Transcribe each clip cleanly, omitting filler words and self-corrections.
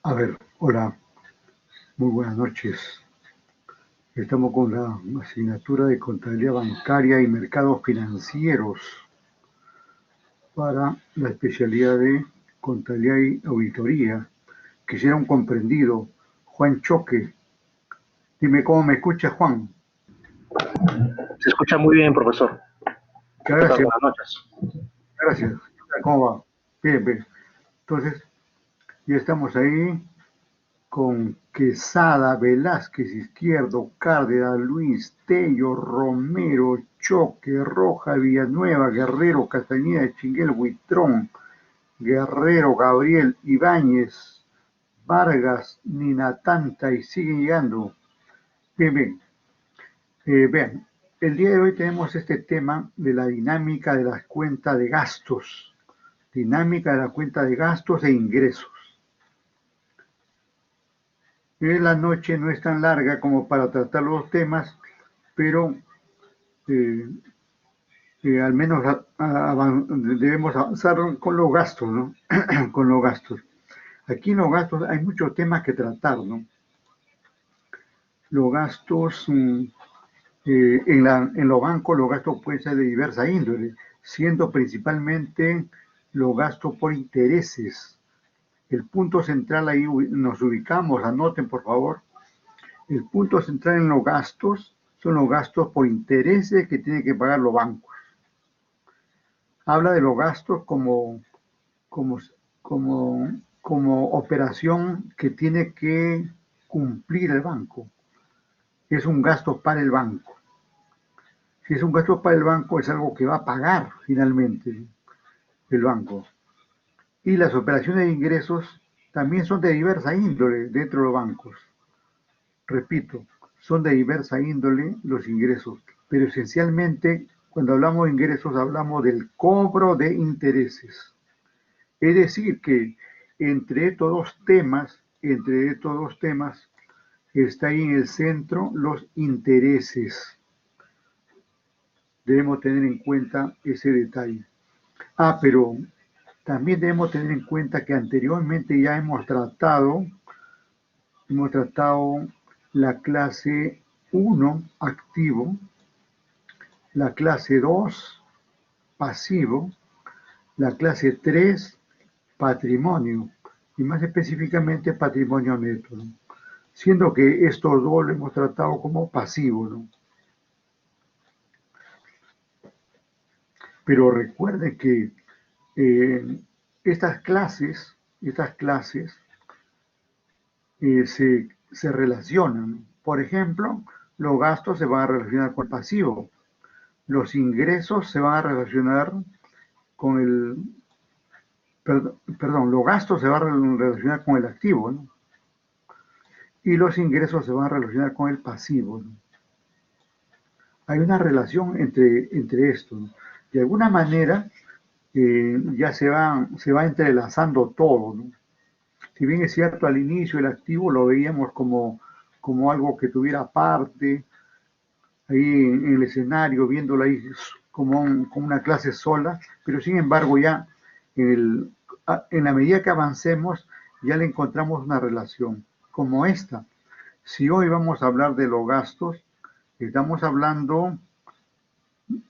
A ver, hola, muy buenas noches. Estamos con la asignatura de Contabilidad Bancaria y Mercados Financieros para la especialidad de Contabilidad y Auditoría. Quisiera un comprendido. Juan Choque. Dime cómo me escucha, Juan. Se escucha muy bien, profesor. ¿Qué tal? Gracias, Buenas noches. gracias. ¿Cómo va? Bien, bien. Entonces, ya estamos ahí con Quesada, Velázquez, Izquierdo, Cárdenas, Luis, Tello, Romero, Choque, Roja, Villanueva, Guerrero, Castañeda, Chinguel, Huitrón, Guerrero, Gabriel, Ibáñez, Vargas, Ninatanta y siguen llegando. Bien, bien. Vean, el día de hoy tenemos este tema de la dinámica de las cuentas de gastos. Dinámica de la cuenta de gastos e ingresos. La noche no es tan larga como para tratar los temas, pero eh, al menos debemos avanzar con los gastos, ¿no? Con los gastos. Aquí en los gastos hay muchos temas que tratar, ¿no? Los gastos, en los bancos los gastos pueden ser de diversa índole, siendo principalmente los gastos por intereses. El punto central ahí nos ubicamos, anoten por favor. El punto central en los gastos son los gastos por intereses que tienen que pagar los bancos. Habla de los gastos como, como operación que tiene que cumplir el banco. Es un gasto para el banco. Si es un gasto para el banco, es algo que va a pagar finalmente el banco. Y las operaciones de ingresos también son de diversa índole dentro de los bancos. Repito, son de diversa índole los ingresos, pero esencialmente cuando hablamos de ingresos hablamos del cobro de intereses. Es decir, que entre estos dos temas, está ahí en el centro los intereses. Debemos tener en cuenta ese detalle. Pero también debemos tener en cuenta que anteriormente ya hemos tratado la clase 1 activo, la clase 2 pasivo, la clase 3 patrimonio y más específicamente patrimonio neto, ¿no? Siendo que estos dos lo hemos tratado como pasivo, ¿no? Pero recuerde que eh, estas clases se relacionan. Por ejemplo, los gastos se van a relacionar con el pasivo, los ingresos se van a relacionar con el, perdón, los gastos se van a relacionar con el activo, ¿no? Y los ingresos se van a relacionar con el pasivo, ¿no? Hay una relación entre esto, ¿no? De alguna manera ya se va entrelazando todo, ¿no? Si bien es cierto, al inicio el activo lo veíamos como algo que tuviera parte, ahí en el escenario, viéndolo ahí como una clase sola, pero sin embargo ya en la medida que avancemos ya le encontramos una relación como esta. Si hoy vamos a hablar de los gastos, estamos hablando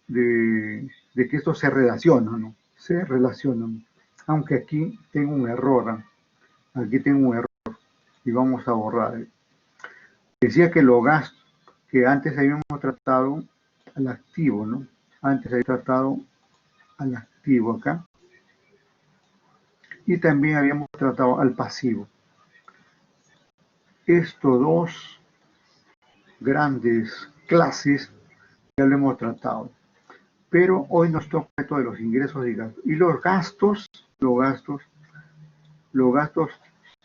de que esto se relaciona, ¿no? Se relacionan. Aunque aquí tengo un error, ¿no? Aquí tengo un error y vamos a borrar. Decía que los gastos que antes habíamos tratado al activo, ¿no? Antes había tratado al activo acá y también habíamos tratado al pasivo. Estos dos grandes clases ya lo hemos tratado, pero hoy nos toca esto de los ingresos y gastos. Y los gastos,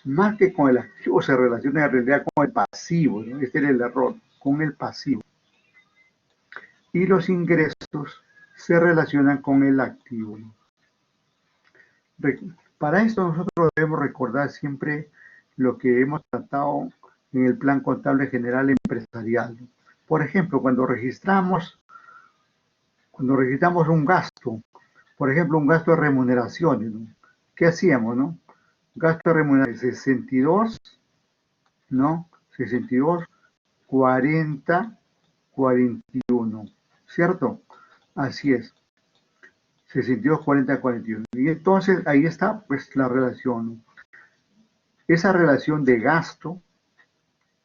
más que con el activo se relacionan en realidad con el pasivo, ¿no? Este era el error, con el pasivo. Y los ingresos se relacionan con el activo, ¿no? Para esto nosotros debemos recordar siempre lo que hemos tratado en el Plan Contable General Empresarial. Por ejemplo, cuando registramos un gasto, por ejemplo, un gasto de remuneraciones, ¿no? ¿Qué hacíamos, no? gasto remunerable 62, ¿no? 62, 40, 41, ¿cierto? Así es, 62, 40, 41. Y entonces ahí está pues la relación. Esa relación de gasto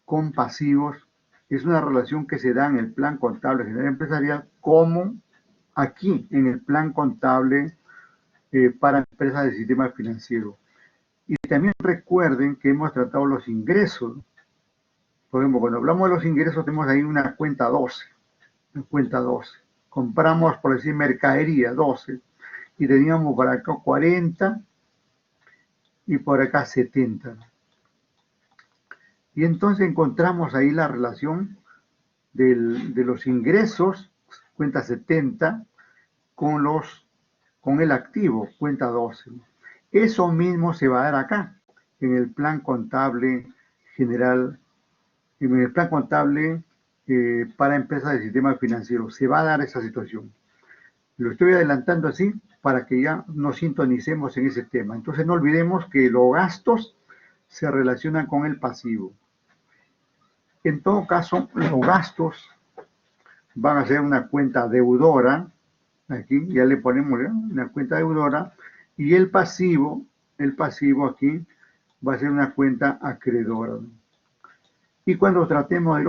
con pasivos es una relación que se da en el plan contable general empresarial como aquí en el plan contable para empresas del sistema financiero. Y también recuerden que hemos tratado los ingresos. Por ejemplo, cuando hablamos de los ingresos tenemos ahí una cuenta 12. Una cuenta 12. Compramos, por decir, mercadería 12 y teníamos por acá 40 y por acá 70. Y entonces encontramos ahí la relación de los ingresos, cuenta 70, con el activo, cuenta 12. Eso mismo se va a dar acá, en el plan contable general, en el plan contable para empresas del sistema financiero. Se va a dar esa situación. Lo estoy adelantando así para que ya nos sintonicemos en ese tema. Entonces no olvidemos que los gastos se relacionan con el pasivo. En todo caso, los gastos van a ser una cuenta deudora, aquí ya le ponemos una cuenta deudora, y el pasivo aquí va a ser una cuenta acreedora. Y cuando tratemos de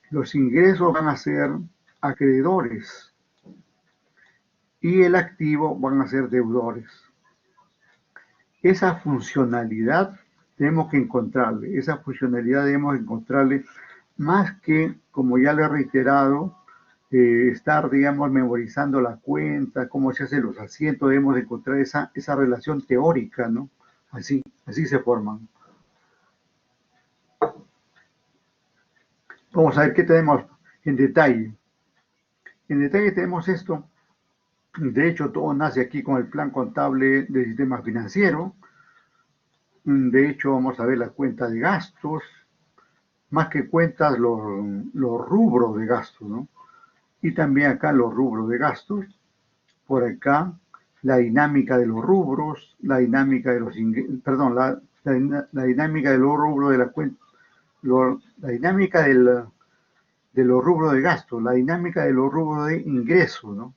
los ingresos van a ser acreedores y el activo van a ser deudores. Esa funcionalidad tenemos que encontrarle, más que, como ya lo he reiterado, estar, digamos, memorizando la cuenta, cómo se hacen los asientos, debemos encontrar esa relación teórica, ¿no? Así se forman. Vamos a ver qué tenemos en detalle. En detalle tenemos esto. De hecho, todo nace aquí con el plan contable del sistema financiero. De hecho, vamos a ver la cuenta de gastos, más que cuentas, los rubros de gastos, ¿no? Y también acá los rubros de gastos. Por acá, la dinámica de los rubros, la dinámica de los perdón, la dinámica de los rubros de la cuenta, la dinámica de los rubros de gasto, la dinámica de los rubros de ingresos, ¿no?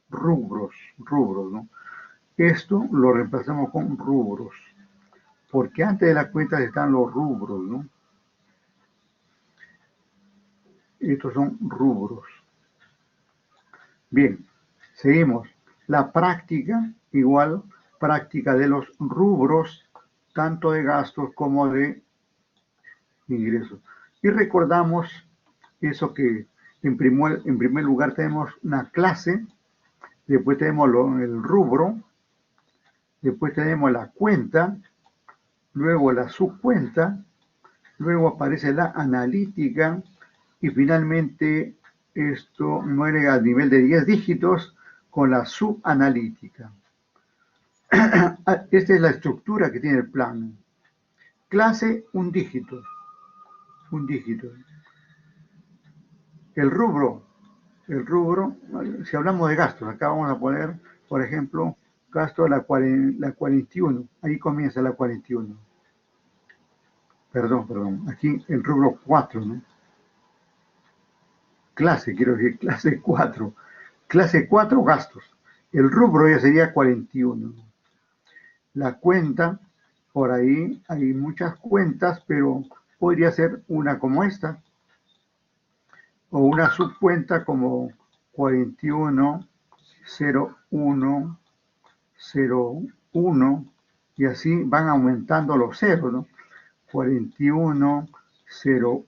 Rubros, ¿no? Esto lo reemplazamos con rubros, porque antes de la cuenta están los rubros, ¿no? Estos son rubros. Bien, seguimos. La práctica, igual, práctica de los rubros, tanto de gastos como de ingresos. Y recordamos eso que en primer lugar tenemos una clase, después tenemos el rubro, después tenemos la cuenta, luego la subcuenta, luego aparece la analítica y finalmente esto muere a nivel de 10 dígitos con la subanalítica. Esta es la estructura que tiene el plan. Clase, un dígito. El rubro, si hablamos de gastos, acá vamos a poner, por ejemplo, gasto la 41. Ahí comienza la 41. Perdón. Aquí el rubro 4, ¿no? Clase, quiero decir, clase 4. Clase 4, gastos. El rubro ya sería 41. La cuenta, por ahí hay muchas cuentas, pero podría ser una como esta, o una subcuenta como 41, 01, 01, y así van aumentando los ceros, ¿no? 41, 01,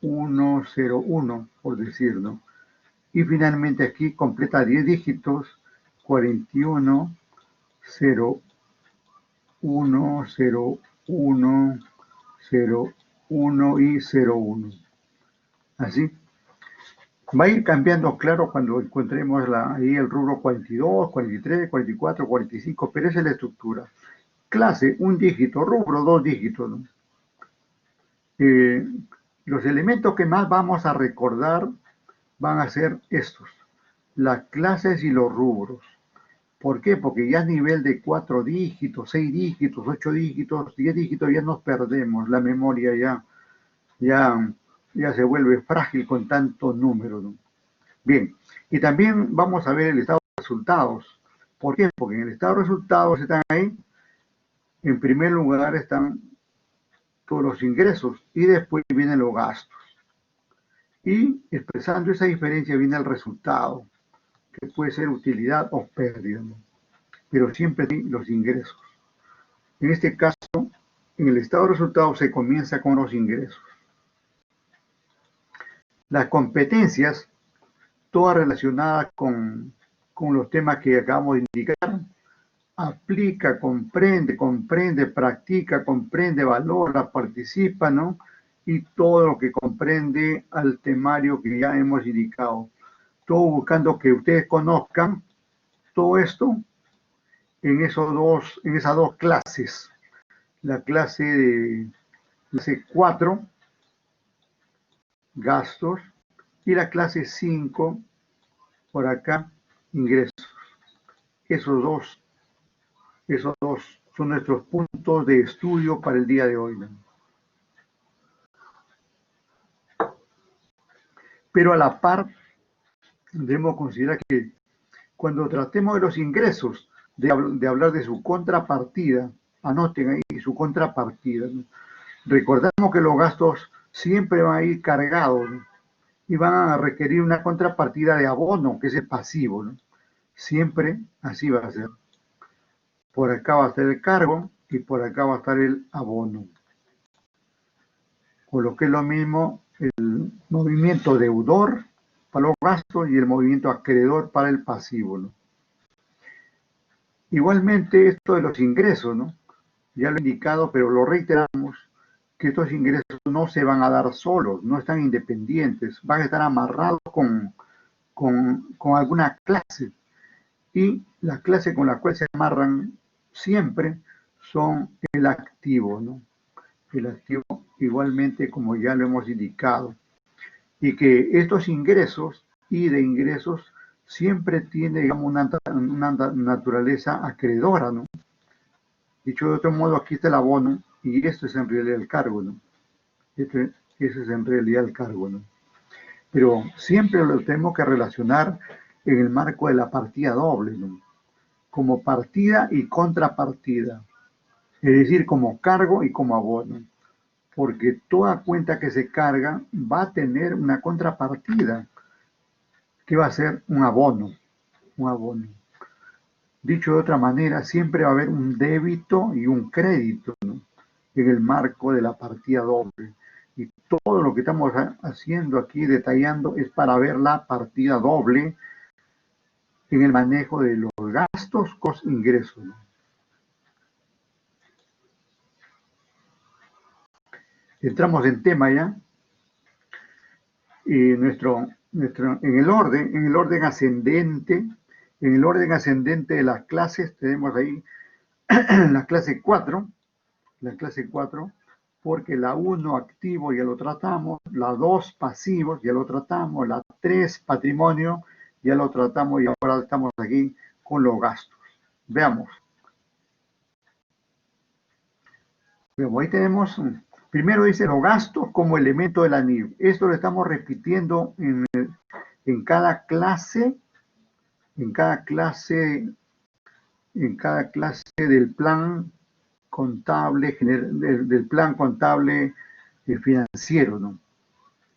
01, 01, por decir, ¿no? Y finalmente aquí completa 10 dígitos, 41, 01, 01, 01 y 01. Así. Va a ir cambiando, claro, cuando encontremos ahí el rubro 42, 43, 44, 45, pero esa es la estructura. Clase, un dígito, rubro, 2 dígitos, ¿no? Los elementos que más vamos a recordar van a ser estos, las clases y los rubros. ¿Por qué? Porque ya a nivel de 4 dígitos, 6 dígitos, 8 dígitos, 10 dígitos, ya nos perdemos, la memoria ya, ya se vuelve frágil con tantos números, ¿no? Bien, y también vamos a ver el estado de resultados. ¿Por qué? Porque en el estado de resultados están ahí, en primer lugar están todos los ingresos y después vienen los gastos. Y expresando esa diferencia viene el resultado, que puede ser utilidad o pérdida, ¿no? Pero siempre los ingresos. En este caso, en el estado de resultados se comienza con los ingresos. Las competencias, todas relacionadas con los temas que acabamos de indicar, aplica, comprende, practica, comprende, valora, participa, ¿no? Y todo lo que comprende al temario que ya hemos indicado. Todo buscando que ustedes conozcan todo esto en esas dos clases. La clase 4, gastos, y la clase 5, por acá, ingresos. Esos dos son nuestros puntos de estudio para el día de hoy, ¿no? Pero a la par, debemos considerar que cuando tratemos de los ingresos, de hablar de su contrapartida, anoten ahí su contrapartida, ¿no? Recordamos que los gastos siempre van a ir cargados, ¿no? Y van a requerir una contrapartida de abono, que es el pasivo, ¿no? Siempre así va a ser. Por acá va a estar el cargo y por acá va a estar el abono. O lo que es lo mismo, el movimiento deudor para los gastos y el movimiento acreedor para el pasivo, ¿no? Igualmente esto de los ingresos, ¿no? Ya lo he indicado, pero lo reiteramos, que estos ingresos no se van a dar solos, no están independientes, van a estar amarrados con alguna clase. Y las clases con las cuales se amarran siempre son el activo, ¿no? El activo igualmente, como ya lo hemos indicado. Y que estos ingresos y de ingresos siempre tiene, digamos, una naturaleza acreedora, ¿no? Dicho de otro modo, aquí está el abono y esto es en realidad el cargo, ¿no? Ese es en realidad el cargo, ¿no? Pero siempre lo tenemos que relacionar en el marco de la partida doble, ¿no? Como partida y contrapartida, es decir, como cargo y como abono, porque toda cuenta que se carga va a tener una contrapartida, que va a ser un abono, un abono. Dicho de otra manera, siempre va a haber un débito y un crédito, ¿no? En el marco de la partida doble. Y todo lo que estamos haciendo aquí, detallando, es para ver la partida doble en el manejo de los gastos con ingresos, ¿no? Entramos en tema ya. Y en el orden ascendente, de las clases, tenemos ahí la clase 4, porque la 1 activo ya lo tratamos, la 2 pasivos ya lo tratamos, la 3 patrimonio ya lo tratamos y ahora estamos aquí con los gastos. Veamos. Ahí tenemos, primero dice los gastos como elemento de la NIV. Esto lo estamos repitiendo en cada clase, en cada clase, del plan contable, del plan contable financiero, ¿no?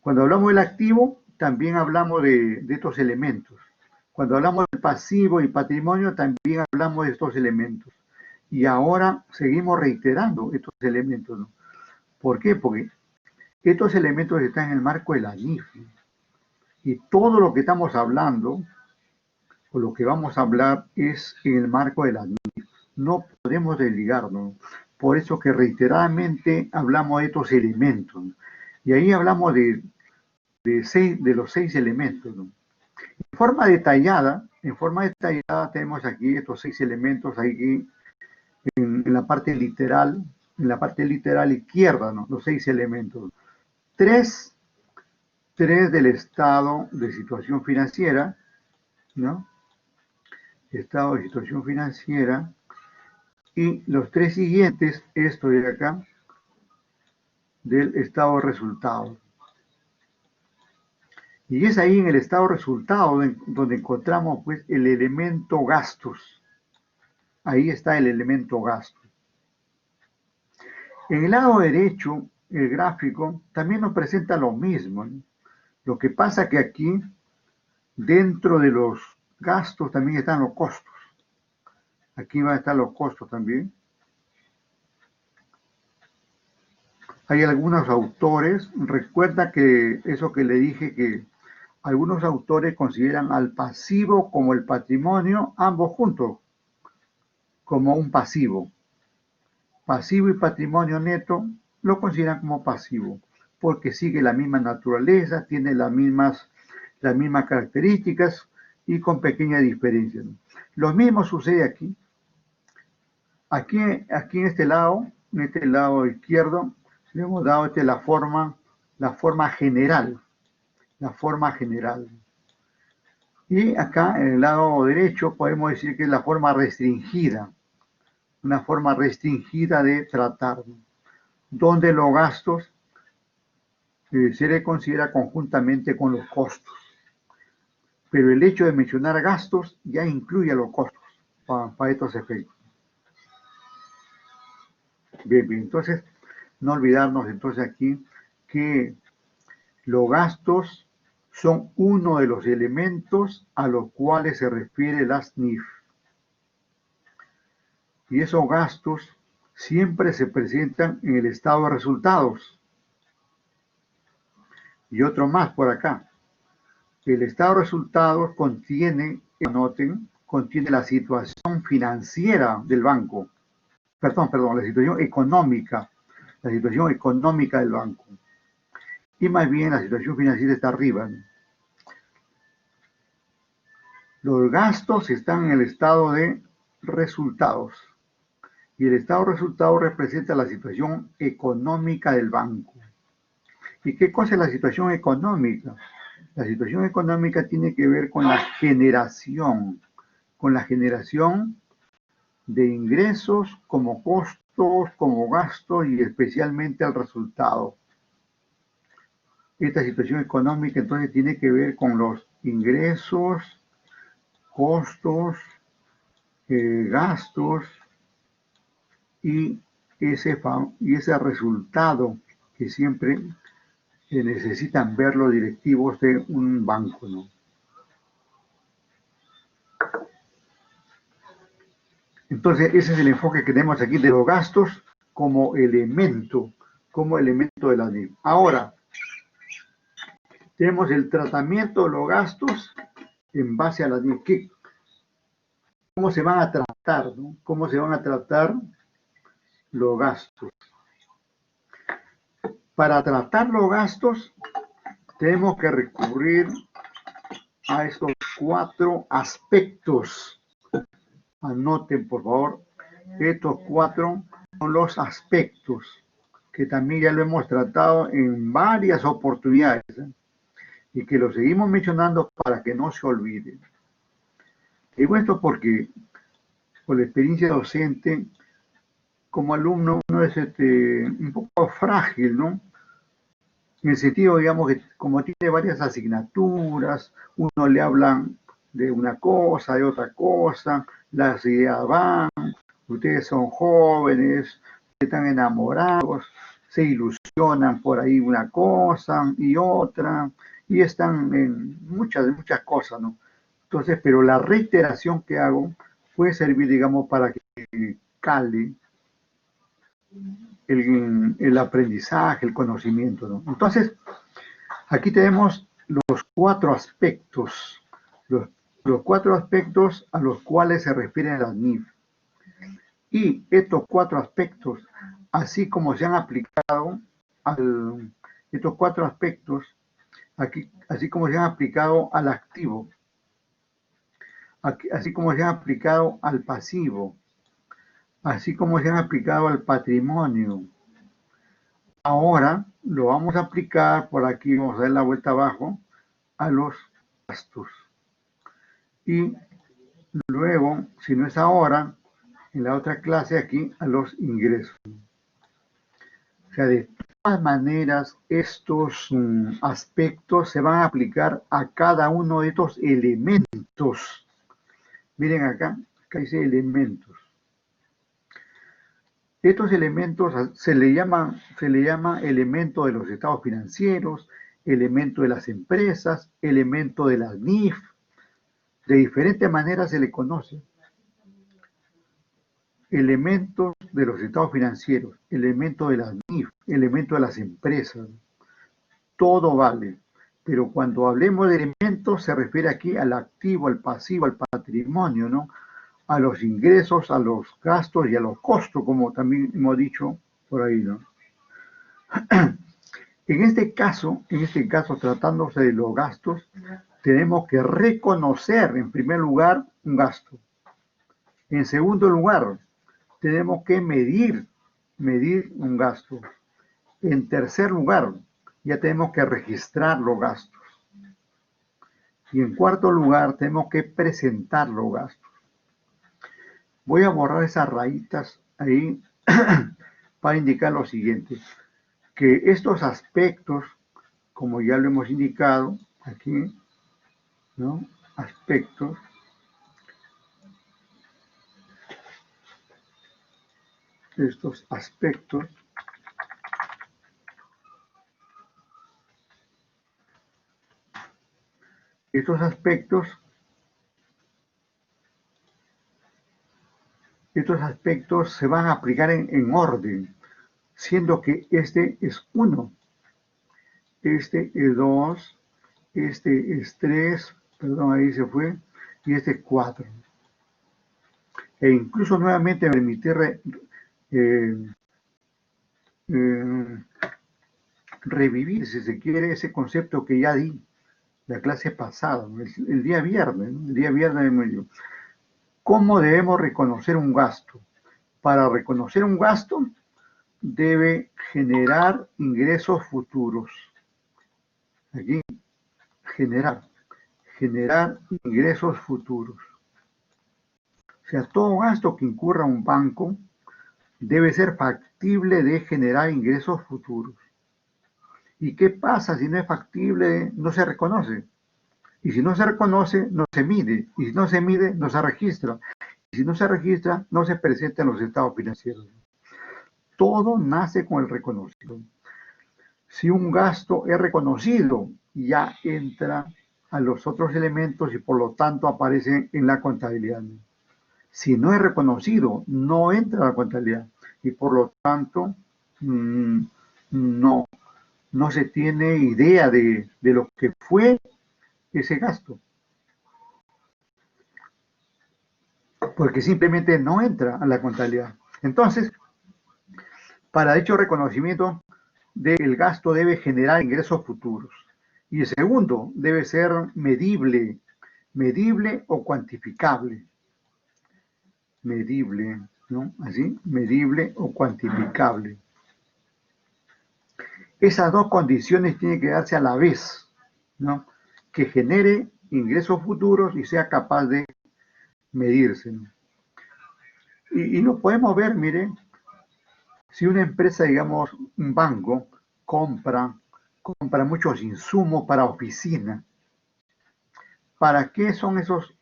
Cuando hablamos del activo, también hablamos de estos elementos. Cuando hablamos del pasivo y patrimonio, también hablamos de estos elementos. Y ahora seguimos reiterando estos elementos, ¿no? ¿Por qué? Porque estos elementos están en el marco de la NIF. Y todo lo que estamos hablando, o lo que vamos a hablar, es en el marco de la NIF. No podemos desligarnos. Por eso que reiteradamente hablamos de estos elementos, ¿no? Y ahí hablamos de los 6 elementos, ¿no? En forma detallada tenemos aquí estos 6 elementos aquí en la parte literal, izquierda, ¿no? Los 6 elementos. 3 del estado de situación financiera, ¿no? estado de situación financiera, y los tres siguientes, esto de acá, del estado de resultados. Y es ahí en el estado de resultados donde encontramos pues el elemento gastos. Ahí está el elemento gastos. En el lado derecho, el gráfico también nos presenta lo mismo, ¿no? Lo que pasa que aquí, dentro de los gastos, también están los costos. Aquí van a estar los costos también. Hay algunos autores, recuerda que eso que le dije, que algunos autores consideran al pasivo como el patrimonio, ambos juntos, como un pasivo. Pasivo y patrimonio neto lo consideran como pasivo, porque sigue la misma naturaleza, tiene las mismas características y con pequeñas diferencias. Lo mismo sucede aquí. Aquí en este lado izquierdo, le hemos dado la forma general. La forma general. Y acá en el lado derecho podemos decir que es la forma restringida. Una forma restringida de tratar, donde los gastos se le considera conjuntamente con los costos. Pero el hecho de mencionar gastos ya incluye a los costos para estos efectos. Bien, bien, entonces no olvidarnos entonces aquí que los gastos son uno de los elementos a los cuales se refiere las NIF. Y esos gastos siempre se presentan en el estado de resultados. Y otro más por acá. El estado de resultados contiene, anoten, contiene la situación financiera del banco. Perdón, la situación económica. La situación económica del banco. Y más bien la situación financiera está arriba. Los gastos están en el estado de resultados. Y el estado de resultados representa la situación económica del banco. ¿Y qué cosa es la situación económica? La situación económica tiene que ver con la generación de ingresos como costos, como gastos y especialmente el resultado. Esta situación económica entonces tiene que ver con los ingresos, costos, gastos y ese resultado que siempre necesitan ver los directivos de un banco, ¿no? Entonces, ese es el enfoque que tenemos aquí de los gastos como elemento de la NIF. Ahora, tenemos el tratamiento de los gastos en base a la NIF. ¿Cómo se van a tratar, ¿no? ¿Cómo se van a tratar los gastos? Para tratar los gastos, tenemos que recurrir a estos 4 aspectos. Anoten, por favor, estos 4 son los aspectos que también ya lo hemos tratado en varias oportunidades, ¿eh? Y que lo seguimos mencionando para que no se olviden. Digo esto porque por la experiencia docente, como alumno, uno es un poco frágil, ¿no? En el sentido, digamos, que como tiene varias asignaturas, uno le hablan de una cosa, de otra cosa, las ideas van, ustedes son jóvenes, están enamorados, se ilusionan por ahí una cosa y otra, y están en muchas cosas, ¿no? Entonces, pero la reiteración que hago puede servir, digamos, para que cale el aprendizaje, el conocimiento, ¿no? Entonces, aquí tenemos los 4 aspectos, los 4 aspectos a los cuales se refieren las NIF. Y estos 4 aspectos, así como se han aplicado estos 4 aspectos, así como se han aplicado al activo, así como se han aplicado al pasivo, así como se han aplicado al patrimonio. Ahora lo vamos a aplicar, por aquí vamos a dar la vuelta abajo, a los gastos. Y luego, si no es ahora, en la otra clase aquí, a los ingresos. O sea, de todas maneras, estos aspectos se van a aplicar a cada uno de estos elementos. Miren acá dice elementos. Estos elementos se le llama elemento de los estados financieros, elemento de las empresas, elemento de las NIF. De diferentes maneras se le conoce. Elementos de los estados financieros, elemento de las NIF, elemento de las empresas. Todo vale. Pero cuando hablemos de elementos se refiere aquí al activo, al pasivo, al patrimonio, ¿no? A los ingresos, a los gastos y a los costos, como también hemos dicho por ahí, ¿no? En este caso, tratándose de los gastos, tenemos que reconocer, en primer lugar, un gasto. En segundo lugar, tenemos que medir un gasto. En tercer lugar, ya tenemos que registrar los gastos. Y en cuarto lugar, tenemos que presentar los gastos. Voy a borrar esas rayitas ahí para indicar lo siguiente, que estos aspectos, como ya lo hemos indicado aquí, ¿no? Aspectos, estos aspectos se van a aplicar en orden, siendo que este es 1, este es 2, este es 3, perdón, ahí se fue, y este es 4. E incluso nuevamente permitir revivir, si se quiere, ese concepto que ya di la clase pasada, el día viernes, ¿no? El día viernes de medio. ¿Cómo debemos reconocer un gasto? Para reconocer un gasto, debe generar ingresos futuros. Aquí, generar ingresos futuros. O sea, todo gasto que incurra un banco debe ser factible de generar ingresos futuros. ¿Y qué pasa si no es factible? No se reconoce. Y si no se reconoce, no se mide. Y si no se mide, no se registra. Y si no se registra, no se presenta en los estados financieros. Todo nace con el reconocimiento. Si un gasto es reconocido, ya entra a los otros elementos y por lo tanto aparece en la contabilidad. Si no es reconocido, no entra a la contabilidad y por lo tanto no se tiene idea de lo que fue ese gasto. Porque simplemente no entra a la contabilidad. Entonces, para dicho reconocimiento del gasto debe generar ingresos futuros. Y el segundo, debe ser medible o cuantificable. Medible, ¿no? Así, medible o cuantificable. Esas dos condiciones tienen que darse a la vez, ¿no? Que genere ingresos futuros y sea capaz de medirse, ¿no? Y lo podemos ver, miren, si una empresa, digamos, un banco, compra muchos insumos para oficina. ¿Para qué son esos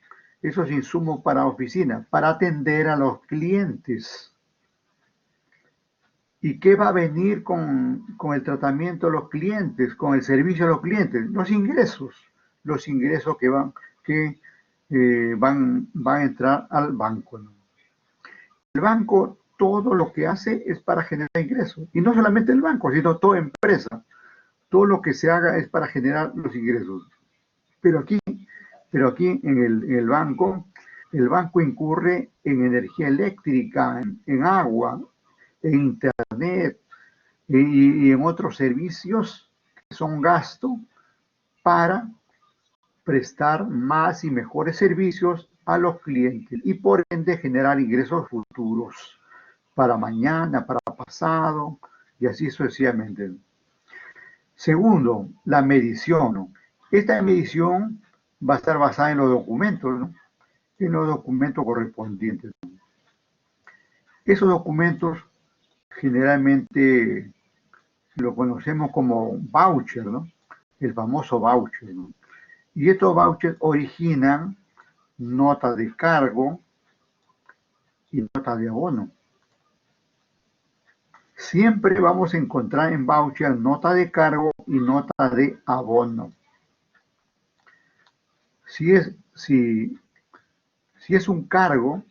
insumos para oficina? Para atender a los clientes. ¿Y qué va a venir con el tratamiento de los clientes, con el servicio a los clientes? Los ingresos que van a entrar al banco, ¿no? El banco todo lo que hace es para generar ingresos. Y no solamente el banco, sino toda empresa. Todo lo que se haga es para generar los ingresos. Pero aquí en el banco incurre en energía eléctrica, en agua, en internet y en otros servicios que son gasto para prestar más y mejores servicios a los clientes y por ende generar ingresos futuros para mañana, para pasado y así sucesivamente. Segundo, la medición, ¿no? Esta medición va a estar basada en los documentos, ¿no? en los documentos correspondientes. Esos documentos generalmente lo conocemos como voucher, ¿no? El famoso voucher, ¿no? Y estos vouchers originan nota de cargo y nota de abono. Siempre vamos a encontrar en voucher nota de cargo y nota de abono. Si es un cargo,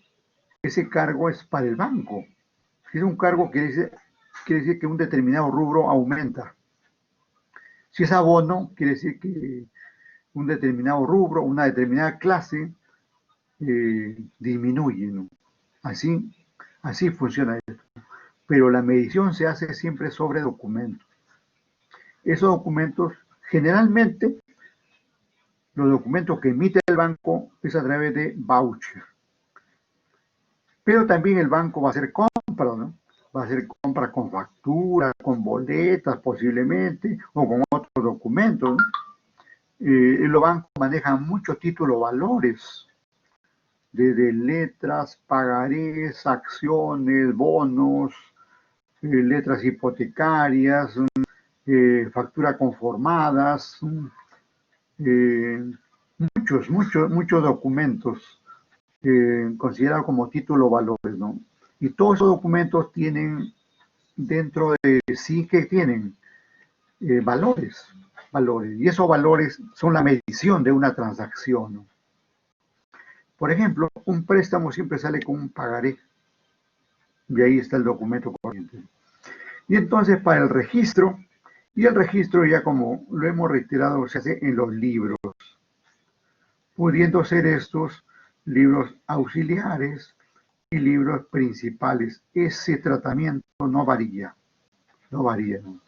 ese cargo es para el banco. Si es un cargo, quiere decir que un determinado rubro aumenta. Si es abono, quiere decir que un determinado rubro, una determinada clase disminuye, ¿no? Así funciona esto. Pero la medición se hace siempre sobre documentos. Esos documentos, generalmente, los documentos que emite el banco es a través de voucher. Pero también el banco va a hacer compras, ¿no? Va a hacer compras con facturas, con boletas posiblemente, o con otros documentos, ¿no? Los bancos manejan muchos títulos valores, desde letras, pagarés, acciones, bonos, letras hipotecarias, facturas conformadas, muchos documentos considerados como título valores, ¿no? Y todos esos documentos tienen dentro de sí que tienen valores, y esos valores son la medición de una transacción, ¿no? Por ejemplo, un préstamo siempre sale con un pagaré, y ahí está el documento corriente. Y entonces para el registro, y el registro ya como lo hemos reiterado se hace en los libros, pudiendo ser estos libros auxiliares y libros principales. Ese tratamiento no varía, ¿no?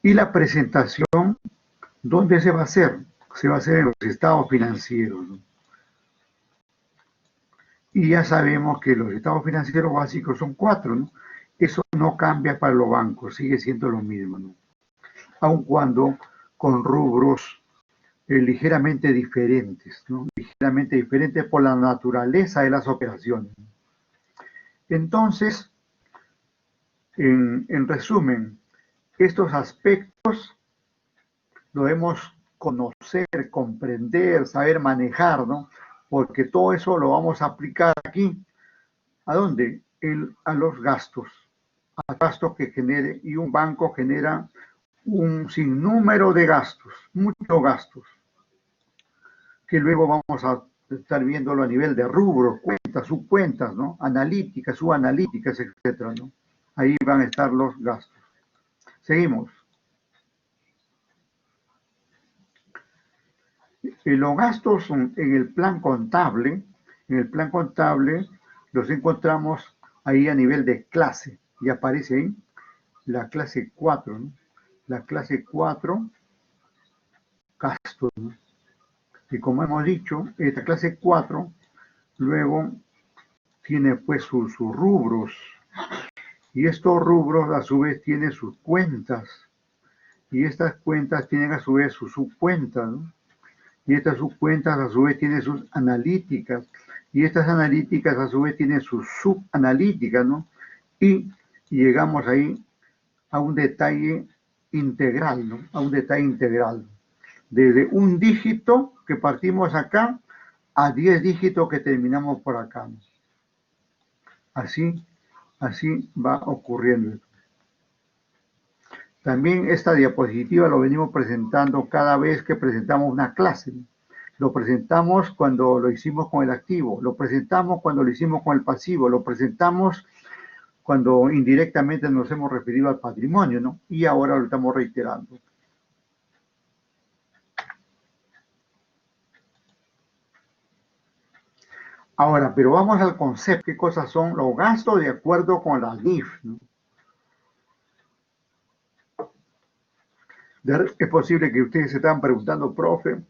Y la presentación, ¿dónde se va a hacer? Se va a hacer en los estados financieros, ¿no? Y ya sabemos que los estados financieros básicos son 4, ¿no? Eso no cambia para los bancos, sigue siendo lo mismo, ¿no? Aun cuando con rubros ligeramente diferentes, ¿no? Ligeramente diferentes por la naturaleza de las operaciones. Entonces, en resumen, estos aspectos lo debemos conocer, comprender, saber manejar, ¿no? Porque todo eso lo vamos a aplicar aquí. ¿A dónde? A los gastos. A gastos que genere, y un banco genera un sinnúmero de gastos, muchos gastos, que luego vamos a estar viéndolo a nivel de rubros, cuentas, subcuentas, ¿no? Analíticas, subanalíticas, etcétera, ¿no? Ahí van a estar los gastos. Seguimos. Los gastos en el plan contable, los encontramos ahí a nivel de clase, y aparece ahí la clase 4, ¿no? La clase 4, gastos, ¿no? Y como hemos dicho, esta clase 4 luego tiene pues sus rubros, y estos rubros a su vez tienen sus cuentas, y estas cuentas tienen a su vez sus subcuentas, ¿no? Y estas subcuentas a su vez tienen sus analíticas, y estas analíticas a su vez tienen sus subanalíticas, ¿no? Y llegamos ahí a un detalle integral, ¿no? A un detalle integral. Desde un dígito que partimos acá a 10 dígitos que terminamos por acá, ¿no? Así va ocurriendo. También esta diapositiva lo venimos presentando cada vez que presentamos una clase. Lo presentamos cuando lo hicimos con el activo, lo presentamos cuando lo hicimos con el pasivo, lo presentamos cuando indirectamente nos hemos referido al patrimonio, ¿no? Y ahora lo estamos reiterando. Ahora, pero vamos al concepto. ¿Qué cosas son los gastos de acuerdo con la NIF, ¿no? Es posible que ustedes se están preguntando, profe,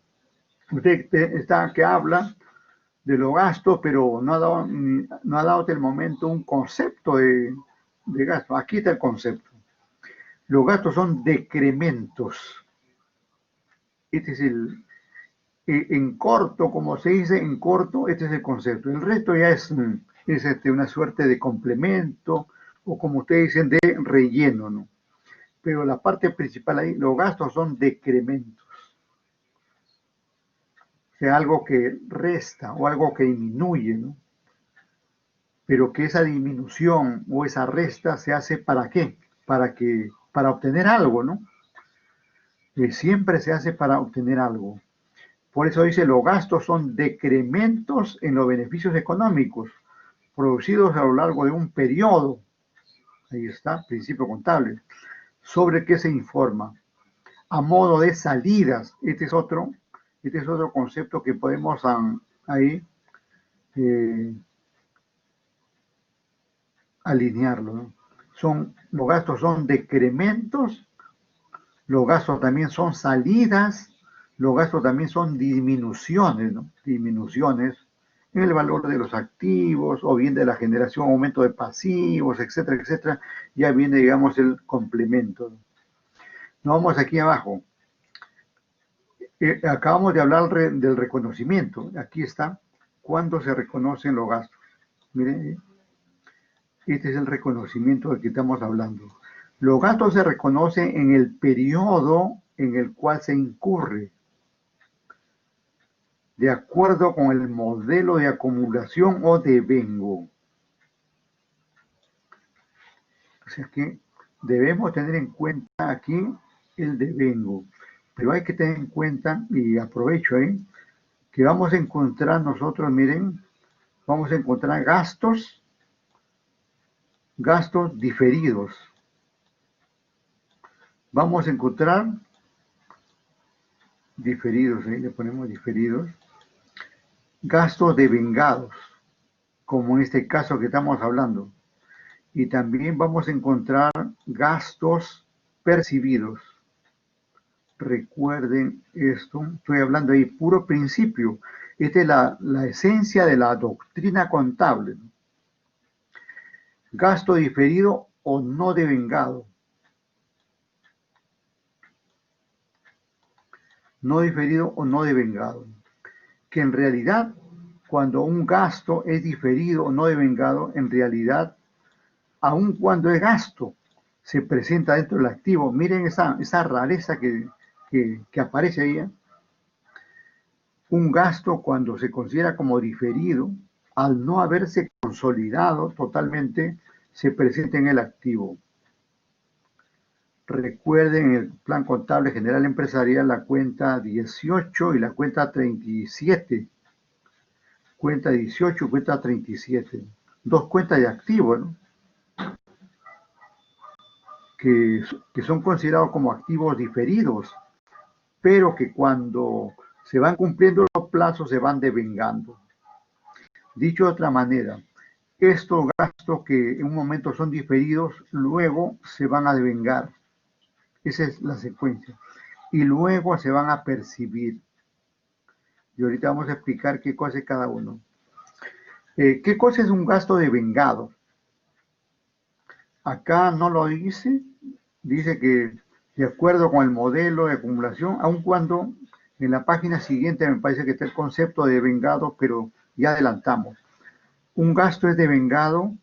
usted está que habla de los gastos, pero no ha dado hasta el momento un concepto de gasto. Aquí está el concepto. Los gastos son decrementos. Este es En corto, como se dice, en corto, este es el concepto. El resto ya es una suerte de complemento o como ustedes dicen, de relleno, ¿no? Pero la parte principal ahí, los gastos son decrementos. O sea, algo que resta o algo que disminuye, ¿no? Pero que esa disminución o esa resta se hace ¿para qué? Para obtener algo, ¿no? Siempre se hace para obtener algo. Por eso dice, los gastos son decrementos en los beneficios económicos producidos a lo largo de un periodo. Ahí está, principio contable. ¿Sobre qué se informa? A modo de salidas. Este es otro concepto que podemos ahí eh, alinearlo, ¿no? Los gastos son decrementos, los gastos también son salidas, los gastos también son disminuciones, ¿no? Disminuciones en el valor de los activos o bien de la generación, aumento de pasivos, etcétera, etcétera. Ya viene, digamos, el complemento. Nos vamos aquí abajo. Acabamos de hablar del reconocimiento. Aquí está. ¿Cuándo se reconocen los gastos? Miren, este es el reconocimiento del que estamos hablando. Los gastos se reconocen en el periodo en el cual se incurre, de acuerdo con el modelo de acumulación o devengo. O sea que debemos tener en cuenta aquí el devengo. Pero hay que tener en cuenta, y aprovecho ahí, que vamos a encontrar nosotros, miren, vamos a encontrar gastos diferidos. Vamos a encontrar diferidos, ahí le ponemos diferidos, gastos devengados, como en este caso que estamos hablando. Y también vamos a encontrar gastos percibidos. Recuerden esto, estoy hablando ahí puro principio. Esta es la esencia de la doctrina contable. Gasto diferido o no devengado. No diferido o no devengado. Que en realidad, cuando un gasto es diferido o no devengado, en realidad, aun cuando es gasto, se presenta dentro del activo. Miren esa rareza que aparece ahí. Un gasto, cuando se considera como diferido, al no haberse consolidado totalmente, se presenta en el activo. Recuerden en el plan contable general empresarial la cuenta 18 y la cuenta 37. Cuenta 18 y cuenta 37. Dos cuentas de activos, ¿no? que son considerados como activos diferidos, pero que cuando se van cumpliendo los plazos se van devengando. Dicho de otra manera, estos gastos que en un momento son diferidos, luego se van a devengar. Esa es la secuencia. Y luego se van a percibir. Y ahorita vamos a explicar qué cosa es cada uno. ¿Qué cosa es un gasto devengado? Acá no lo dice. Dice que de acuerdo con el modelo de acumulación, aun cuando en la página siguiente me parece que está el concepto de devengado, pero ya adelantamos. Un gasto es devengado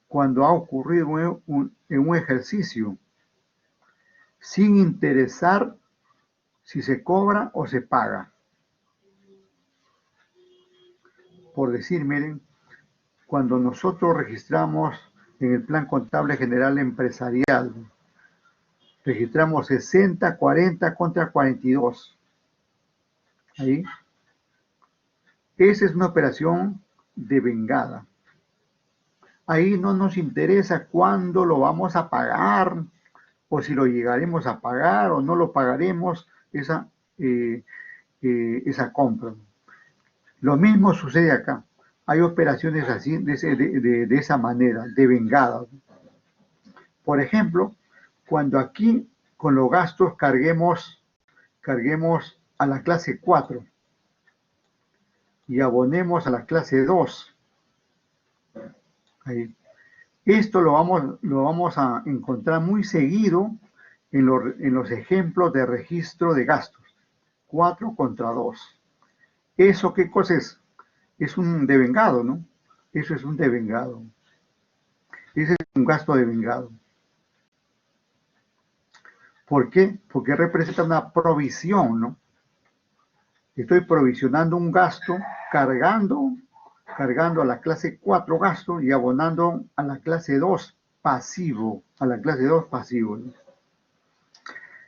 cuando ha ocurrido en un ejercicio sin interesar si se cobra o se paga. Por decir, miren, cuando nosotros registramos en el plan contable general empresarial, registramos 60, 40 contra 42. Ahí. Esa es una operación devengada. Ahí no nos interesa cuándo lo vamos a pagar o si lo llegaremos a pagar o no lo pagaremos esa compra. Lo mismo sucede acá. Hay operaciones así, de esa manera, devengadas. Por ejemplo, cuando aquí con los gastos carguemos a la clase 4 y abonemos a la clase 2. Ahí. Esto lo vamos a encontrar muy seguido en los ejemplos de registro de gastos. 4 contra 2. ¿Eso qué cosa es? Es un devengado, ¿no? Eso es un devengado. Ese es un gasto devengado. ¿Por qué? Porque representa una provisión, ¿no? Estoy provisionando un gasto, cargando a la clase 4 gasto y abonando a la clase 2 pasivo, a la clase 2 pasivo, ¿no?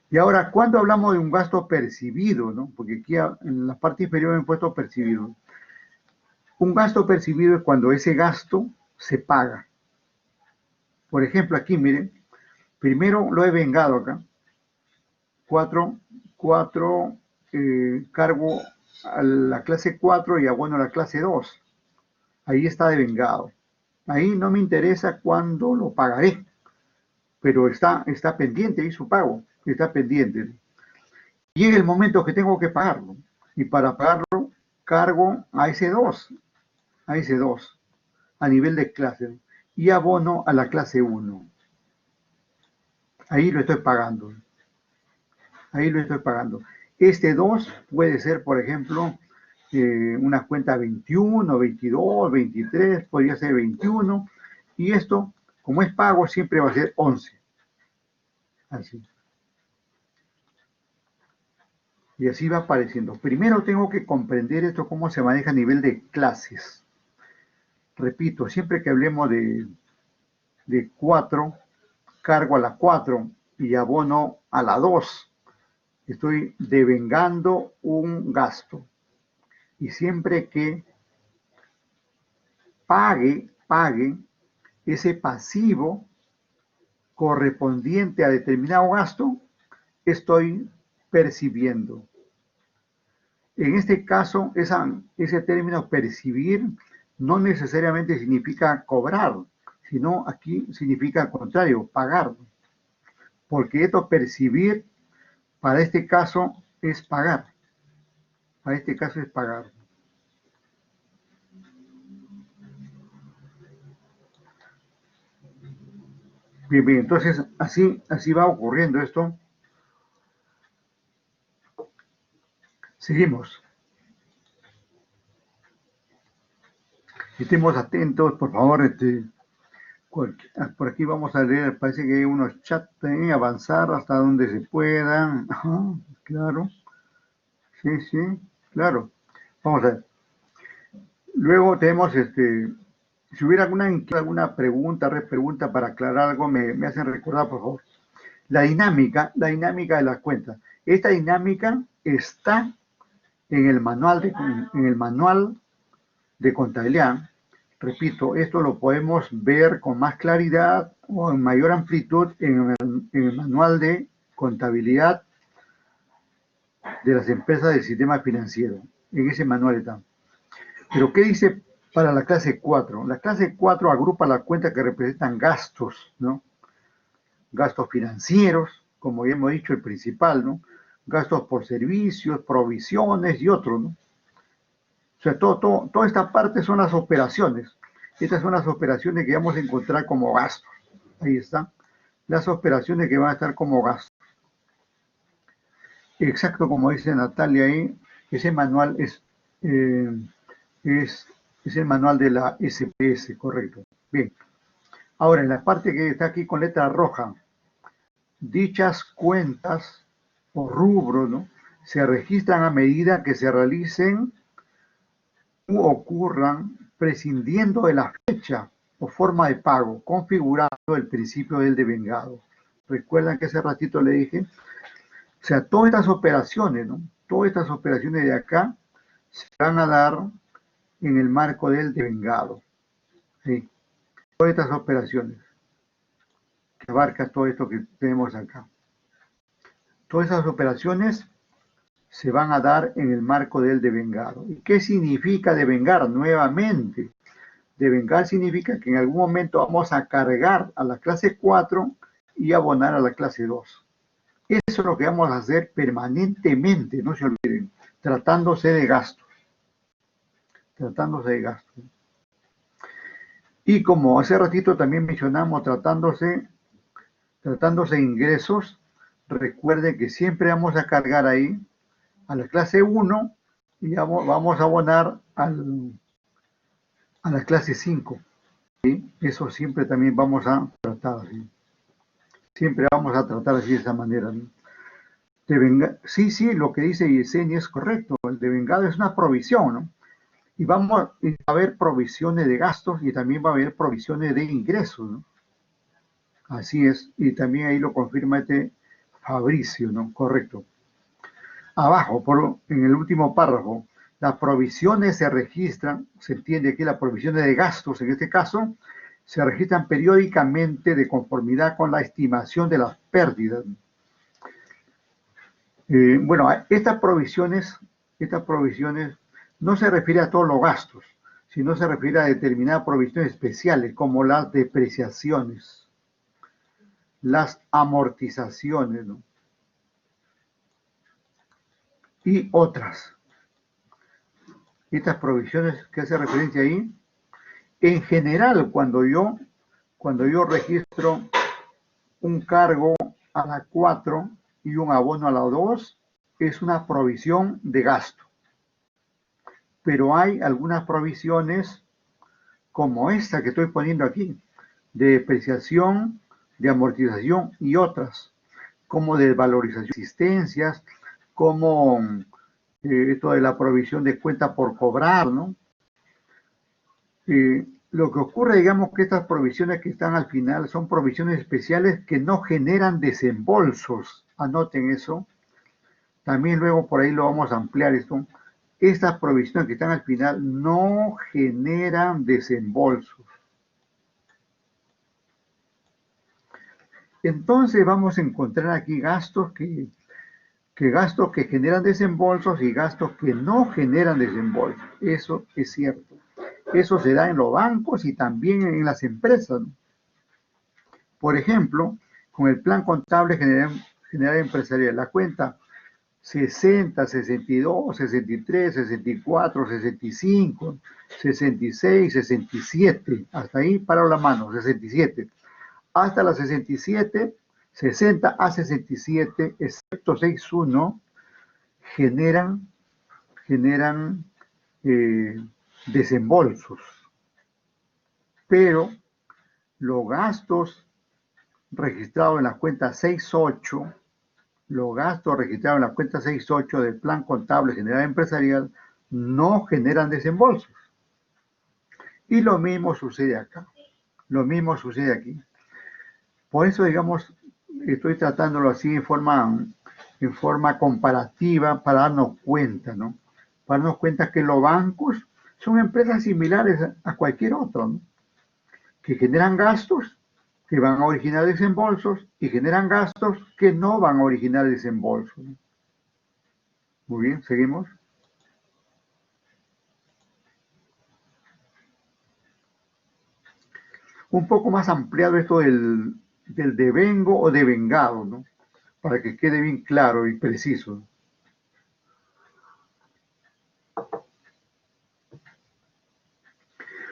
Y ahora, ¿cuándo hablamos de un gasto percibido, no? Porque aquí en la parte inferior he puesto percibido. Un gasto percibido es cuando ese gasto se paga. Por ejemplo, aquí, miren, primero lo he vengado acá. 4, cargo a la clase 4 y abono a la clase 2. Ahí está devengado. Ahí no me interesa cuándo lo pagaré, pero está pendiente ahí su pago, está pendiente. Llega el momento que tengo que pagarlo, y para pagarlo cargo a ese 2, a nivel de clase, y abono a la clase 1. Ahí lo estoy pagando. Ahí lo estoy pagando. Este 2 puede ser, por ejemplo, una cuenta 21, 22, 23, podría ser 21, y esto, como es pago, siempre va a ser 11. Así. Y así va apareciendo. Primero tengo que comprender esto, cómo se maneja a nivel de clases. Repito, siempre que hablemos de 4, cargo a la 4 y abono a la 2. Estoy devengando un gasto. Y siempre que pague ese pasivo correspondiente a determinado gasto, estoy percibiendo. En este caso, ese término percibir no necesariamente significa cobrar, sino aquí significa al contrario, pagar. Porque esto percibir, para este caso, es pagar. Para este caso es pagar. Bien, bien, entonces así va ocurriendo esto. Seguimos. Estemos atentos, por favor. Por aquí vamos a leer, parece que hay unos chats, avanzar hasta donde se pueda. Ajá, claro. Sí, sí, claro. Vamos a ver. Luego tenemos, si hubiera alguna pregunta, repregunta para aclarar algo, me hacen recordar, por favor. La dinámica de las cuentas. Esta dinámica está en el manual de contabilidad. Repito, esto lo podemos ver con más claridad o en mayor amplitud en el manual de contabilidad de las empresas del sistema financiero. En ese manual está. Pero ¿qué dice para la clase 4? La clase 4 agrupa las cuentas que representan gastos, ¿no? Gastos financieros, como ya hemos dicho, el principal, ¿no? Gastos por servicios, provisiones y otros, ¿no? O sea, toda esta parte son las operaciones. Estas son las operaciones que vamos a encontrar como gastos. Ahí están. Las operaciones que van a estar como gastos. Exacto como dice Natalia ahí, ese manual es el manual de la SPS, correcto. Bien. Ahora, en la parte que está aquí con letra roja, dichas cuentas o rubros, ¿no? Se registran a medida que se realicen u ocurran prescindiendo de la fecha o forma de pago, configurando el principio del devengado. Recuerdan que hace ratito le dije, o sea, todas estas operaciones, ¿no? Todas estas operaciones de acá se van a dar en el marco del devengado. ¿Sí? Todas estas operaciones que abarca todo esto que tenemos acá. Todas esas operaciones se van a dar en el marco del devengado. ¿Y qué significa devengar? Nuevamente, devengar significa que en algún momento vamos a cargar a la clase 4 y abonar a la clase 2. Eso es lo que vamos a hacer permanentemente, no se olviden, tratándose de gastos. Tratándose de gastos. Y como hace ratito también mencionamos, tratándose de ingresos, recuerden que siempre vamos a cargar ahí a la clase 1 y vamos a abonar a la clase 5. ¿Sí? Eso siempre también vamos a tratar, ¿sí? Siempre vamos a tratar así de esa manera, ¿no? Sí, sí, lo que dice Yesenia es correcto. El devengado es una provisión, ¿no? Y va a haber provisiones de gastos y también va a haber provisiones de ingresos, ¿no? Así es. Y también ahí lo confirma este Fabricio, ¿no? Correcto. Abajo, en el último párrafo, las provisiones se registran, se entiende aquí las provisiones de gastos, en este caso, se registran periódicamente de conformidad con la estimación de las pérdidas. Bueno, estas provisiones no se refiere a todos los gastos, sino se refiere a determinadas provisiones especiales, como las depreciaciones, las amortizaciones, ¿no? Y otras. Estas provisiones que hace referencia ahí, en general, cuando yo registro un cargo a la 4 y un abono a la 2, es una provisión de gasto. Pero hay algunas provisiones como esta que estoy poniendo aquí, de depreciación, de amortización y otras, como de valorización de existencias, como esto de la provisión de cuenta por cobrar, ¿no? Lo que ocurre, digamos, que estas provisiones que están al final son provisiones especiales que no generan desembolsos. Anoten eso. También luego por ahí lo vamos a ampliar esto. Estas provisiones que están al final no generan desembolsos. Entonces vamos a encontrar aquí gastos que generan desembolsos y gastos que no generan desembolsos. Eso es cierto. Eso se da en los bancos y también en las empresas. Por ejemplo, con el plan contable general empresarial, la cuenta 60, 62, 63, 64, 65, 66, 67, hasta ahí paro la mano, 67. Hasta la 67, 60 a 67, excepto 61, generan desembolsos. Pero los gastos registrados en la cuenta 68, del Plan Contable General Empresarial no generan desembolsos. Y lo mismo sucede acá. Lo mismo sucede aquí. Por eso, digamos, estoy tratándolo así en forma comparativa para darnos cuenta, ¿no? Para darnos cuenta que los bancos son empresas similares a cualquier otro, ¿no? Que generan gastos que van a originar desembolsos y generan gastos que no van a originar desembolsos, ¿no? Muy bien, seguimos. Un poco más ampliado esto del devengo o devengado, ¿no? Para que quede bien claro y preciso.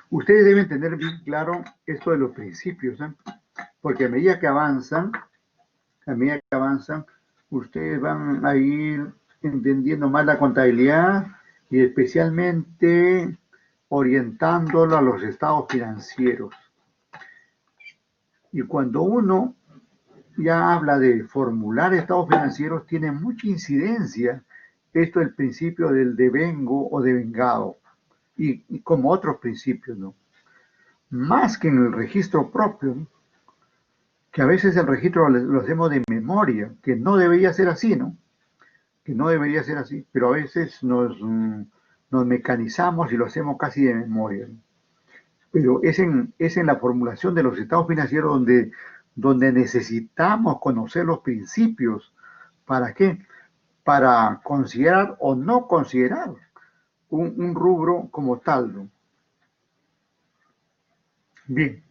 Ustedes deben tener bien claro esto de los principios, ¿eh? Porque a medida que avanzan, ustedes van a ir entendiendo más la contabilidad y especialmente orientándolo a los estados financieros. Y cuando uno ya habla de formular estados financieros, tiene mucha incidencia esto del principio del devengo o devengado, y como otros principios, ¿no? Más que en el registro propio, ¿no? Que a veces el registro lo hacemos de memoria, que no debería ser así, ¿no? Que no debería ser así, pero a veces nos mecanizamos y lo hacemos casi de memoria, ¿no? Pero es en la formulación de los estados financieros donde necesitamos conocer los principios. ¿Para qué? Para considerar o no considerar un rubro como tal, ¿no? Bien,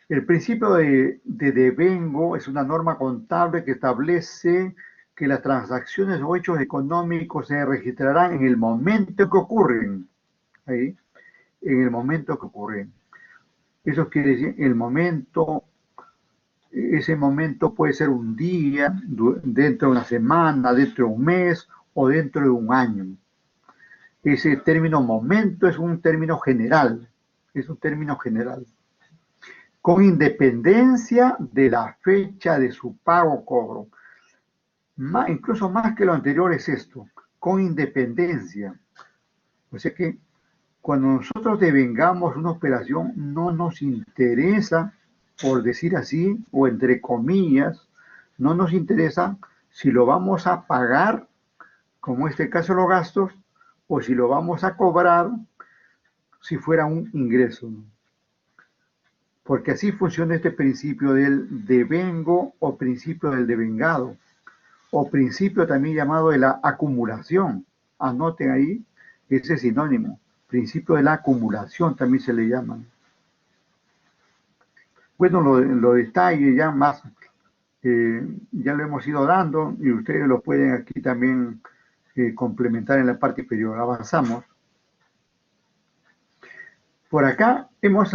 el principio de devengo es una norma contable que establece que las transacciones o hechos económicos se registrarán en el momento que ocurren. Ahí, en el momento que ocurren. Eso quiere decir ese momento puede ser un día, dentro de una semana, dentro de un mes o dentro de un año. Ese término momento es un término general, es un término general. Con independencia de la fecha de su pago o cobro. Incluso más que lo anterior es esto, con independencia. O sea que cuando nosotros devengamos una operación, no nos interesa, por decir así, o entre comillas, no nos interesa si lo vamos a pagar, como en este caso los gastos, o si lo vamos a cobrar si fuera un ingreso. Porque así funciona este principio del devengo o principio del devengado, o principio también llamado de la acumulación. Anoten ahí ese sinónimo. Principio de la acumulación también se le llama. Bueno, los detalles ya más, ya lo hemos ido dando y ustedes lo pueden aquí también complementar en la parte inferior. Avanzamos. Por acá hemos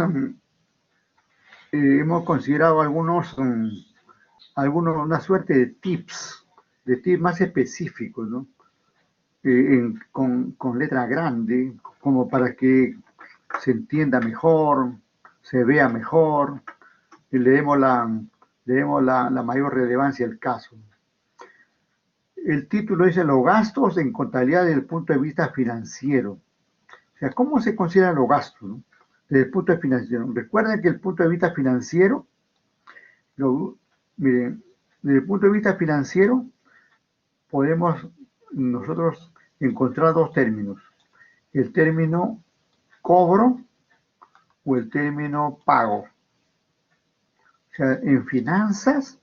considerado una suerte de tips más específicos, ¿no? Con letra grande, como para que se entienda mejor, se vea mejor, y le demos la mayor relevancia al caso. El título dice los gastos en contabilidad desde el punto de vista financiero. O sea, ¿cómo se consideran los gastos, no? Desde el punto de vista financiero. Recuerden que el punto de vista financiero, miren, desde el punto de vista financiero podemos nosotros encontrar dos términos. El término cobro o el término pago. O sea, en finanzas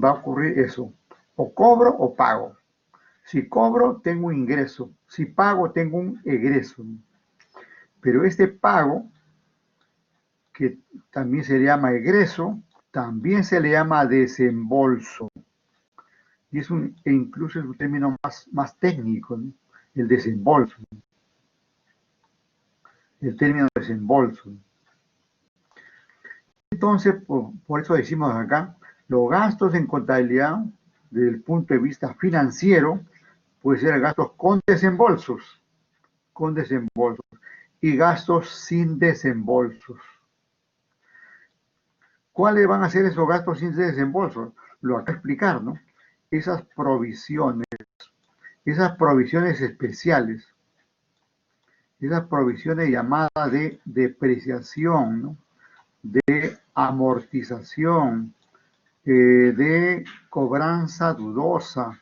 va a ocurrir eso, o cobro o pago. Si cobro, tengo un ingreso. Si pago, tengo un egreso. Pero este pago, que también se le llama egreso, también se le llama desembolso. Y incluso es un término más técnico, ¿no? El desembolso. El término desembolso. Entonces, por eso decimos acá, los gastos en contabilidad, desde el punto de vista financiero, puede ser gastos con desembolsos, y gastos sin desembolsos. ¿Cuáles van a ser esos gastos sin desembolsos? Lo acabo de explicar, ¿no? Esas provisiones especiales, esas provisiones llamadas de depreciación, ¿no? De amortización, de cobranza dudosa,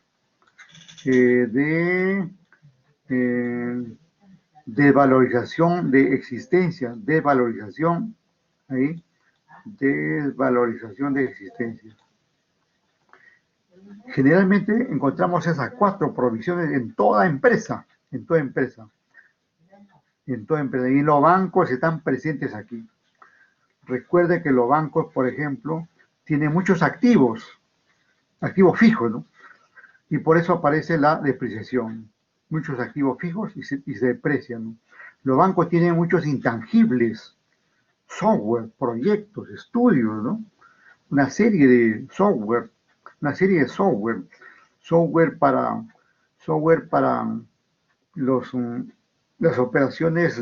de desvalorización de existencia, desvalorización de existencia. Generalmente encontramos esas cuatro provisiones en toda empresa, y los bancos están presentes aquí. Recuerde que los bancos, por ejemplo, tienen muchos activos fijos, ¿no? Y por eso aparece la depreciación. Muchos activos fijos y se deprecian, ¿no? Los bancos tienen muchos intangibles, software, proyectos, estudios, ¿no? Una serie de software, software para las operaciones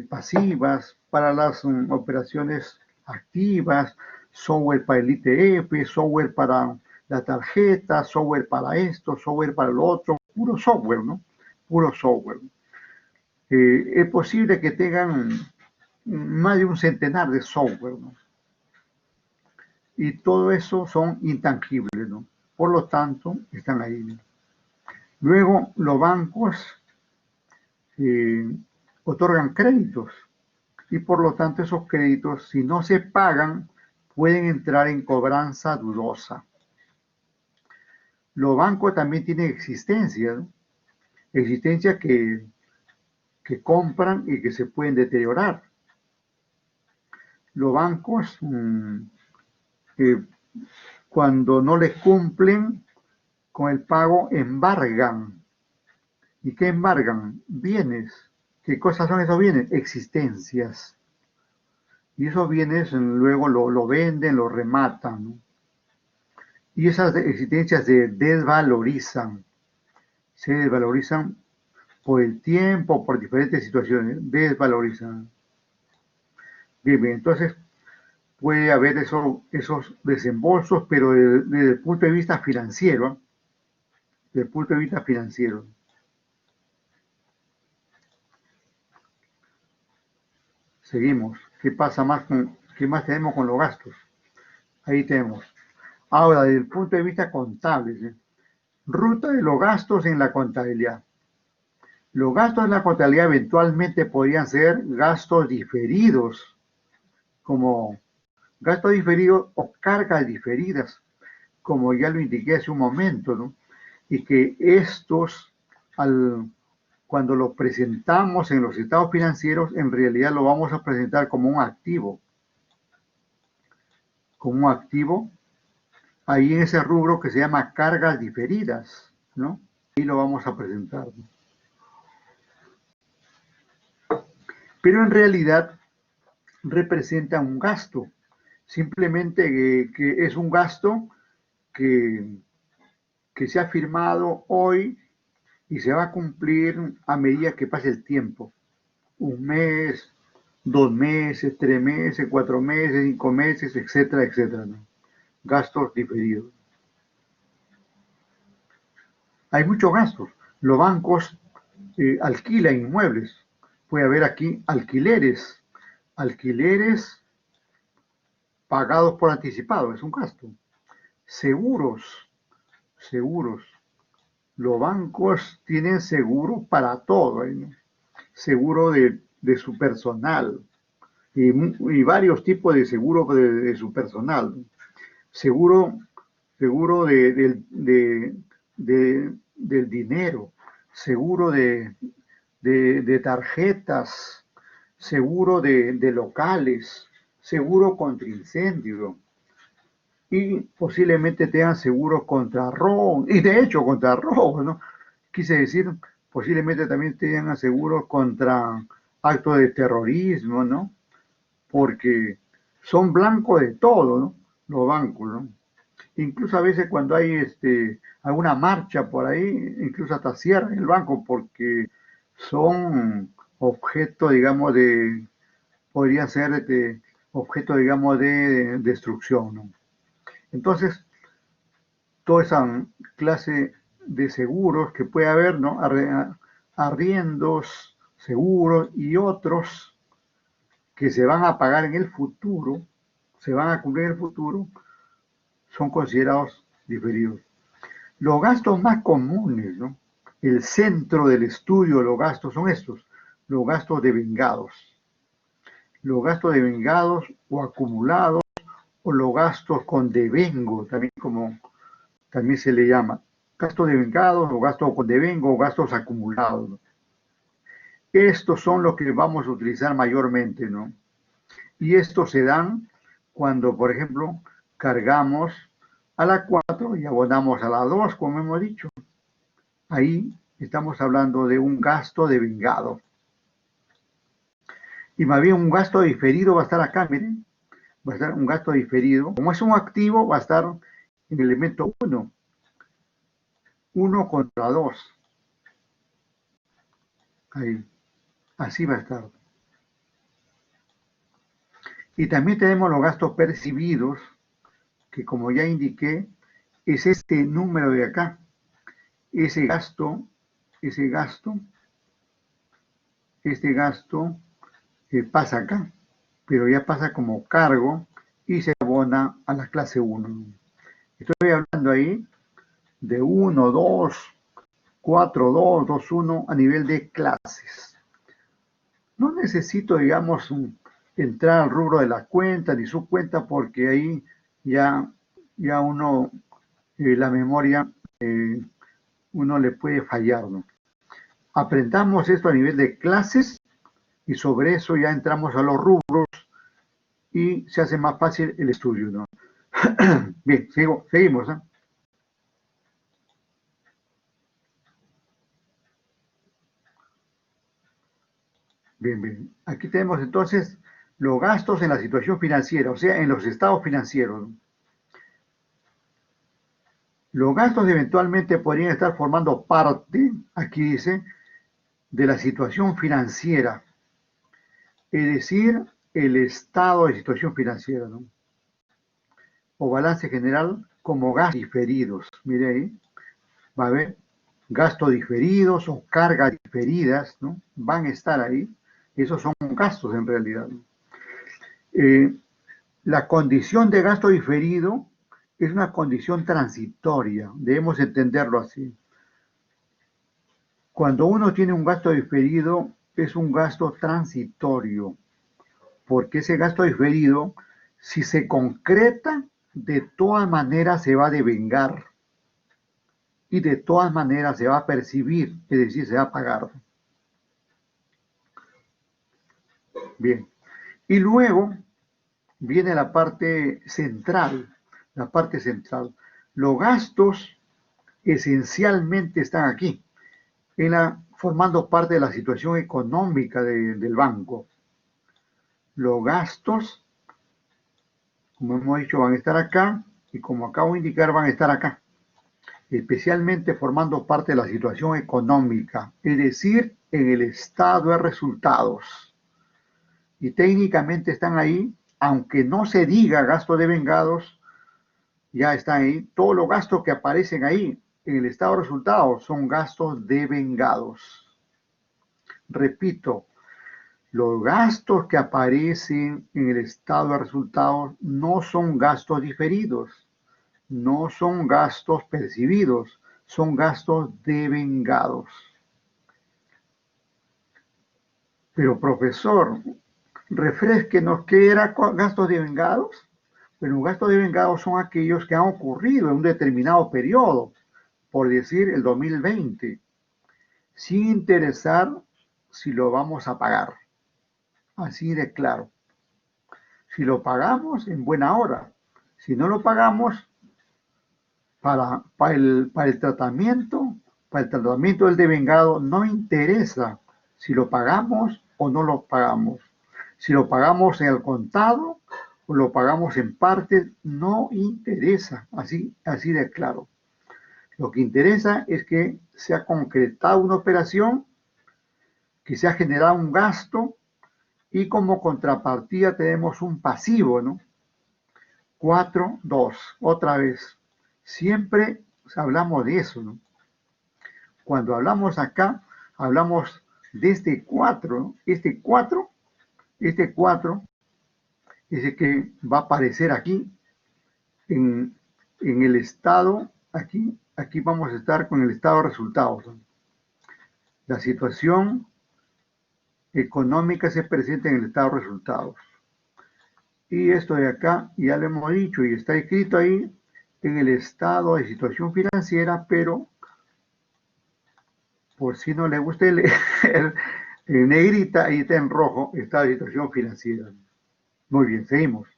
pasivas, para las operaciones activas, software para el ITF, software para la tarjeta, software para esto, software para lo otro, puro software, ¿no? Puro software. Es posible que tengan más de un centenar de software, ¿no? Y todo eso son intangibles, ¿no? Por lo tanto, están ahí, ¿no? Luego, los bancos otorgan créditos y por lo tanto esos créditos, si no se pagan, pueden entrar en cobranza dudosa. Los bancos también tienen existencias, ¿no? Existencias que compran y que se pueden deteriorar. Los bancos, cuando no les cumplen con el pago, embargan. ¿Y qué embargan? Bienes. ¿Qué cosas son esos bienes? Existencias. Y esos bienes luego lo venden, lo rematan, ¿no? Y esas existencias se desvalorizan por el tiempo, por diferentes situaciones, desvalorizan. Bien, bien, entonces puede haber esos desembolsos, pero desde el punto de vista financiero, ¿eh? Desde el punto de vista financiero. Seguimos. ¿Qué pasa más qué más tenemos con los gastos? Ahí tenemos. Ahora, desde el punto de vista contable, ¿sí? Ruta de los gastos en la contabilidad. Los gastos en la contabilidad eventualmente podrían ser gastos diferidos, como gastos diferidos o cargas diferidas, como ya lo indiqué hace un momento, ¿no? Y que estos, cuando los presentamos en los estados financieros, en realidad lo vamos a presentar como un activo, ahí en ese rubro que se llama cargas diferidas, ¿no? Ahí lo vamos a presentar, ¿no? Pero en realidad representa un gasto, simplemente que es un gasto que, que se ha firmado hoy y se va a cumplir a medida que pase el tiempo. Un mes, 2 meses, 3 meses, 4 meses, 5 meses, etcétera, etcétera, ¿no? Gastos diferidos. Hay muchos gastos. Los bancos alquilan inmuebles. Puede haber aquí alquileres pagados por anticipado, es un gasto. Seguros, seguros. Los bancos tienen seguro para todo, ¿no? Seguro de su personal y varios tipos de seguro de su personal. Seguro, seguro del dinero, seguro de tarjetas, seguro de locales, seguro contra incendio y posiblemente tengan seguro contra robo, y de hecho contra robo, ¿no? Quise decir, posiblemente también tengan seguros contra actos de terrorismo, ¿no? Porque son blancos de todo, ¿no? Los bancos, ¿no? Incluso a veces cuando hay alguna marcha por ahí, incluso hasta cierran el banco porque son objeto, digamos, podría ser objeto, digamos, de destrucción, ¿no? Entonces, toda esa clase de seguros que puede haber, ¿no? Arriendos, seguros y otros que se van a pagar en el futuro, se van a cumplir en el futuro, son considerados diferidos. Los gastos más comunes, ¿no? El centro del estudio de los gastos son estos, los gastos devengados. Los gastos devengados o acumulados o los gastos con devengo, también como también se le llama. Gastos devengados o gastos con devengo o gastos acumulados, ¿no? Estos son los que vamos a utilizar mayormente, ¿no? Y estos se dan cuando, por ejemplo, cargamos a la 4 y abonamos a la 2, como hemos dicho. Ahí estamos hablando de un gasto devengado. Y más bien un gasto diferido va a estar acá, miren. Va a estar un gasto diferido. Como es un activo, va a estar en el elemento 1. 1 contra 2. Ahí. Así va a estar. Y también tenemos los gastos percibidos, que como ya indiqué, es este número de acá. Ese gasto, este gasto pasa acá, pero ya pasa como cargo y se abona a la clase 1. Estoy hablando ahí de 1, 2, 4, 2, 2, 1 a nivel de clases. No necesito, digamos, entrar al rubro de la cuenta ni su cuenta porque ahí ya uno, la memoria, uno le puede fallar, ¿no? Aprendamos esto a nivel de clases y sobre eso ya entramos a los rubros y se hace más fácil el estudio, ¿no? Bien, seguimos, ¿eh? Bien, bien. Aquí tenemos entonces los gastos en la situación financiera, o sea, en los estados financieros, ¿no? Los gastos eventualmente podrían estar formando parte, aquí dice, de la situación financiera, es decir, el estado de situación financiera, ¿no? O balance general como gastos diferidos. Mire ahí, va a haber gastos diferidos o cargas diferidas, ¿no? Van a estar ahí. Esos son gastos en realidad, ¿no? La condición de gasto diferido es una condición transitoria, debemos entenderlo así. Cuando uno tiene un gasto diferido, es un gasto transitorio, porque ese gasto diferido, si se concreta, de todas maneras se va a devengar y de todas maneras se va a percibir, es decir, se va a pagar. Bien. Y luego viene la parte central, la parte central. Los gastos esencialmente están aquí, formando parte de la situación económica del banco. Los gastos, como hemos dicho, van a estar acá y como acabo de indicar, van a estar acá, especialmente formando parte de la situación económica, es decir, en el estado de resultados. Y técnicamente están ahí, aunque no se diga gasto de vengados, ya están ahí. Todos los gastos que aparecen ahí en el estado de resultados son gastos devengados. Repito, los gastos que aparecen en el estado de resultados no son gastos diferidos, no son gastos percibidos, son gastos devengados. Pero profesor, refresquenos, ¿qué era gastos devengados? Bueno, gastos devengados son aquellos que han ocurrido en un determinado periodo, por decir el 2020, sin interesar si lo vamos a pagar. Así de claro. Si lo pagamos, en buena hora. Si no lo pagamos, para el tratamiento del devengado no interesa si lo pagamos o no lo pagamos. Si lo pagamos en el contado o lo pagamos en partes, no interesa. Así de claro. Lo que interesa es que se ha concretado una operación, que se ha generado un gasto y como contrapartida tenemos un pasivo, ¿no? 4, 2, otra vez. Siempre hablamos de eso, ¿no? Cuando hablamos acá, hablamos de este 4, ¿no? Este 4 es el que va a aparecer aquí en el estado, aquí vamos a estar con el estado de resultados, ¿no? La situación económica se presenta en el estado de resultados. Y esto de acá, ya lo hemos dicho y está escrito ahí, en el estado de situación financiera, pero por si no le gusta leer, en negrita, ahí está en rojo, estado de situación financiera. Muy bien, seguimos.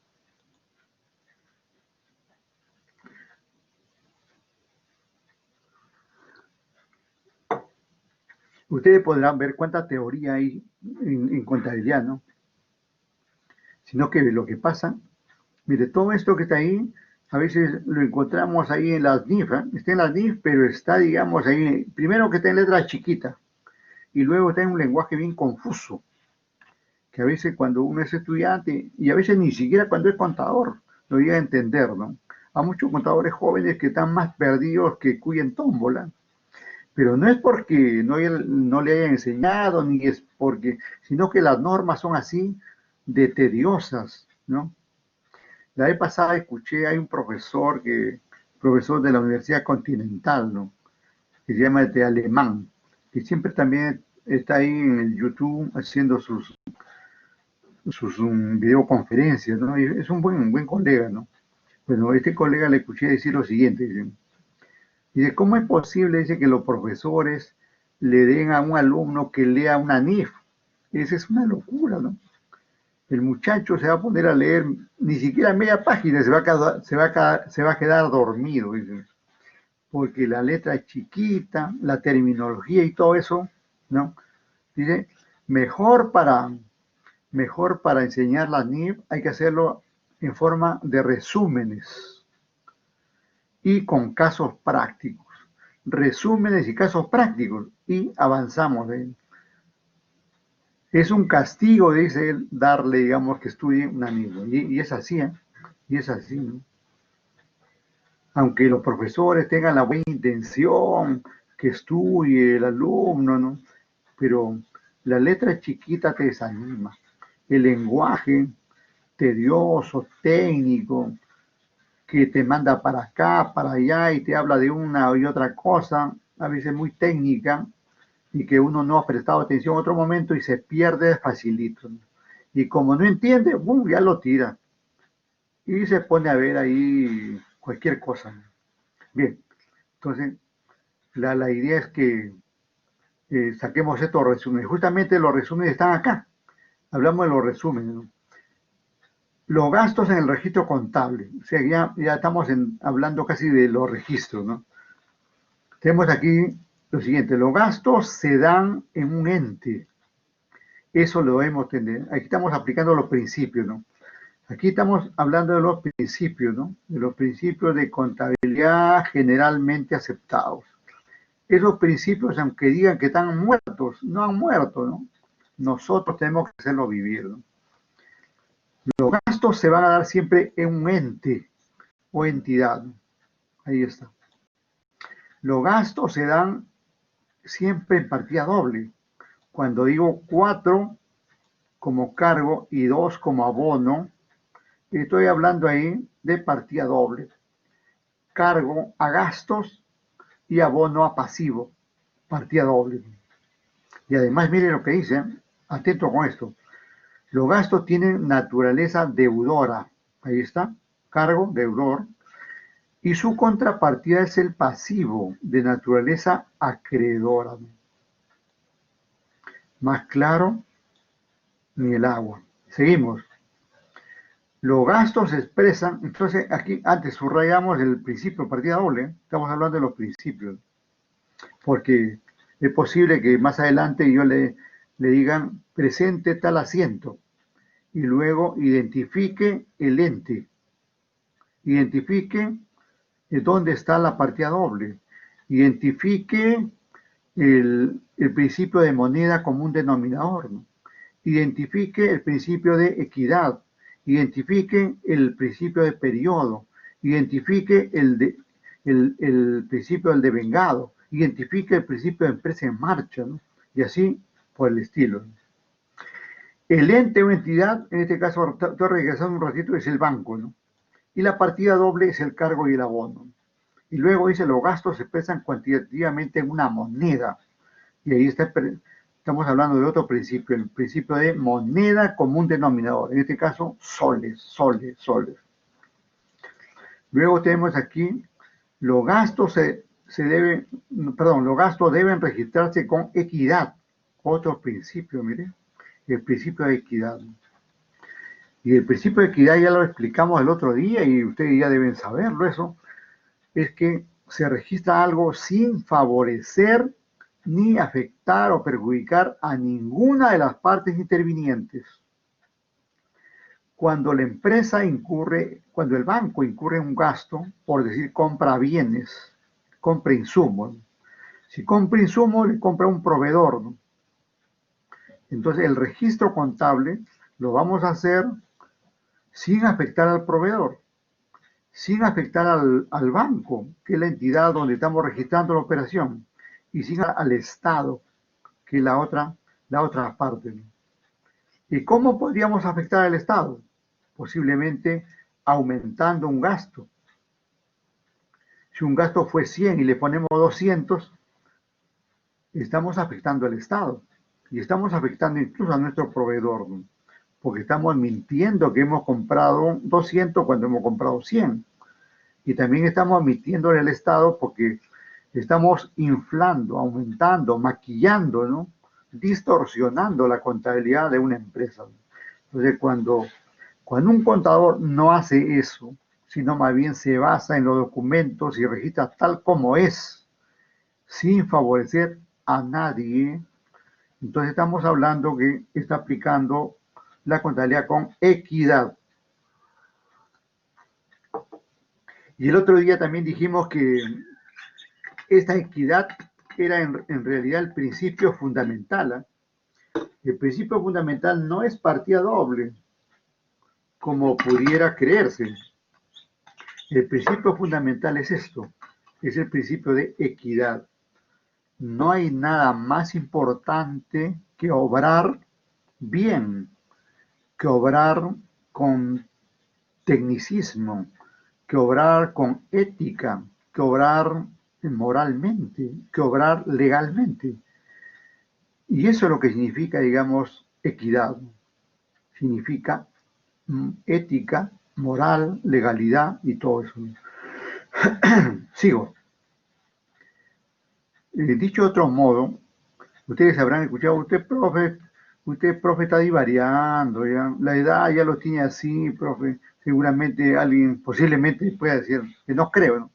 Ustedes podrán ver cuánta teoría hay en contabilidad, ¿no? Sino que lo que pasa, mire, todo esto que está ahí, a veces lo encontramos ahí en las NIF, ¿eh? Está en las NIF, pero está, digamos, ahí, primero que está en letra chiquita, y luego está en un lenguaje bien confuso, que a veces cuando uno es estudiante, y a veces ni siquiera cuando es contador, lo llega a entender, ¿no? Hay muchos contadores jóvenes que están más perdidos que cuy en tómbola, pero no es porque no le hayan enseñado, ni es porque, sino que las normas son así de tediosas, ¿no? La vez pasada escuché, hay un profesor de la Universidad Continental, ¿no? Que se llama de alemán, que siempre también está ahí en el YouTube haciendo sus videoconferencias, ¿no? Y es un buen colega, ¿no? Bueno, a este colega le escuché decir lo siguiente, dice, ¿cómo es posible, dice, que los profesores le den a un alumno que lea una NIF? Esa es una locura, ¿no? El muchacho se va a poner a leer ni siquiera media página, se va a quedar dormido, dice, porque la letra es chiquita, la terminología y todo eso, ¿no? Dice, mejor para enseñar las NIF hay que hacerlo en forma de resúmenes y con casos prácticos. Resúmenes y casos prácticos y avanzamos. Es un castigo, dice él, darle, digamos, que estudie un amigo. Y es así, ¿eh? Y es así, ¿no? Aunque los profesores tengan la buena intención, que estudie el alumno, ¿no? Pero la letra chiquita te desanima. El lenguaje tedioso, técnico, que te manda para acá, para allá y te habla de una y otra cosa, a veces muy técnica, y que uno no ha prestado atención en otro momento y se pierde facilito, ¿no? Y como no entiende, ya lo tira y se pone a ver ahí cualquier cosa, ¿no? Bien, entonces la idea es que saquemos estos resúmenes. Justamente los resúmenes están acá. Hablamos de los resúmenes, ¿no? Los gastos en el registro contable. O sea, ya estamos hablando casi de los registros, ¿no? Tenemos aquí lo siguiente. Los gastos se dan en un ente. Eso lo debemos tener. Aquí estamos aplicando los principios, ¿no? Aquí estamos hablando de los principios, ¿no? De los principios de contabilidad generalmente aceptados. Esos principios, aunque digan que están muertos, no han muerto, ¿no? Nosotros tenemos que hacerlo vivir, ¿no? Los gastos se van a dar siempre en un ente o entidad, ¿no? Ahí está. Los gastos se dan siempre en partida doble. Cuando digo 4 como cargo y 2 como abono, estoy hablando ahí de partida doble. Cargo a gastos y abono a pasivo. Partida doble. Y además, miren lo que dice, atento con esto. Los gastos tienen naturaleza deudora. Ahí está, cargo, deudor. Y su contrapartida es el pasivo, de naturaleza acreedora. Más claro, ni el agua. Seguimos. Los gastos se expresan, entonces aquí antes subrayamos el principio de partida doble, estamos hablando de los principios, porque es posible que más adelante yo le digan presente tal asiento y luego identifique el ente, identifique dónde está la partida doble, identifique el principio de moneda común denominador, ¿no? Identifique el principio de equidad, identifique el principio de periodo, identifique el principio del devengado, identifique el principio de empresa en marcha, ¿no? Y así por el estilo, ¿no? El ente o entidad, en este caso, estoy regresando un ratito, es el banco, ¿no? Y la partida doble es el cargo y el abono. Y luego dice, los gastos se expresan cuantitativamente en una moneda. Y ahí estamos hablando de otro principio, el principio de moneda común denominador. En este caso, soles, soles, soles. Luego tenemos aquí, los gastos los gastos deben registrarse con equidad. Otro principio, mire, el principio de equidad. Y el principio de equidad ya lo explicamos el otro día y ustedes ya deben saberlo eso. Es que se registra algo sin favorecer ni afectar o perjudicar a ninguna de las partes intervinientes. Cuando la empresa cuando el banco incurre en un gasto, por decir, compra bienes, compra insumos. Si compra insumos, le compra un proveedor, ¿no? Entonces, el registro contable lo vamos a hacer sin afectar al proveedor, sin afectar al banco, que es la entidad donde estamos registrando la operación, y sin al Estado, que es la otra parte, ¿no? ¿Y cómo podríamos afectar al Estado? Posiblemente aumentando un gasto. Si un gasto fue 100 y le ponemos 200, estamos afectando al Estado y estamos afectando incluso a nuestro proveedor, ¿no? Porque estamos mintiendo que hemos comprado 200 cuando hemos comprado 100. Y también estamos mintiéndole al Estado porque estamos inflando, aumentando, maquillando, ¿no? Distorsionando la contabilidad de una empresa. Entonces, cuando un contador no hace eso, sino más bien se basa en los documentos y registra tal como es, sin favorecer a nadie, entonces estamos hablando que está aplicando la contabilidad con equidad. Y el otro día también dijimos que esta equidad era en realidad el principio fundamental, ¿eh? El principio fundamental no es partida doble, como pudiera creerse. El principio fundamental es esto, es el principio de equidad. No hay nada más importante que obrar bien, que obrar con tecnicismo, que obrar con ética, que obrar moralmente, que obrar legalmente. Y eso es lo que significa, digamos, equidad. Significa ética, moral, legalidad y todo eso. Sigo. Dicho de otro modo, ustedes habrán escuchado, usted, profe, está divariando, ya. La edad ya lo tiene así, profe. Seguramente alguien posiblemente pueda decir, que no creo, ¿no?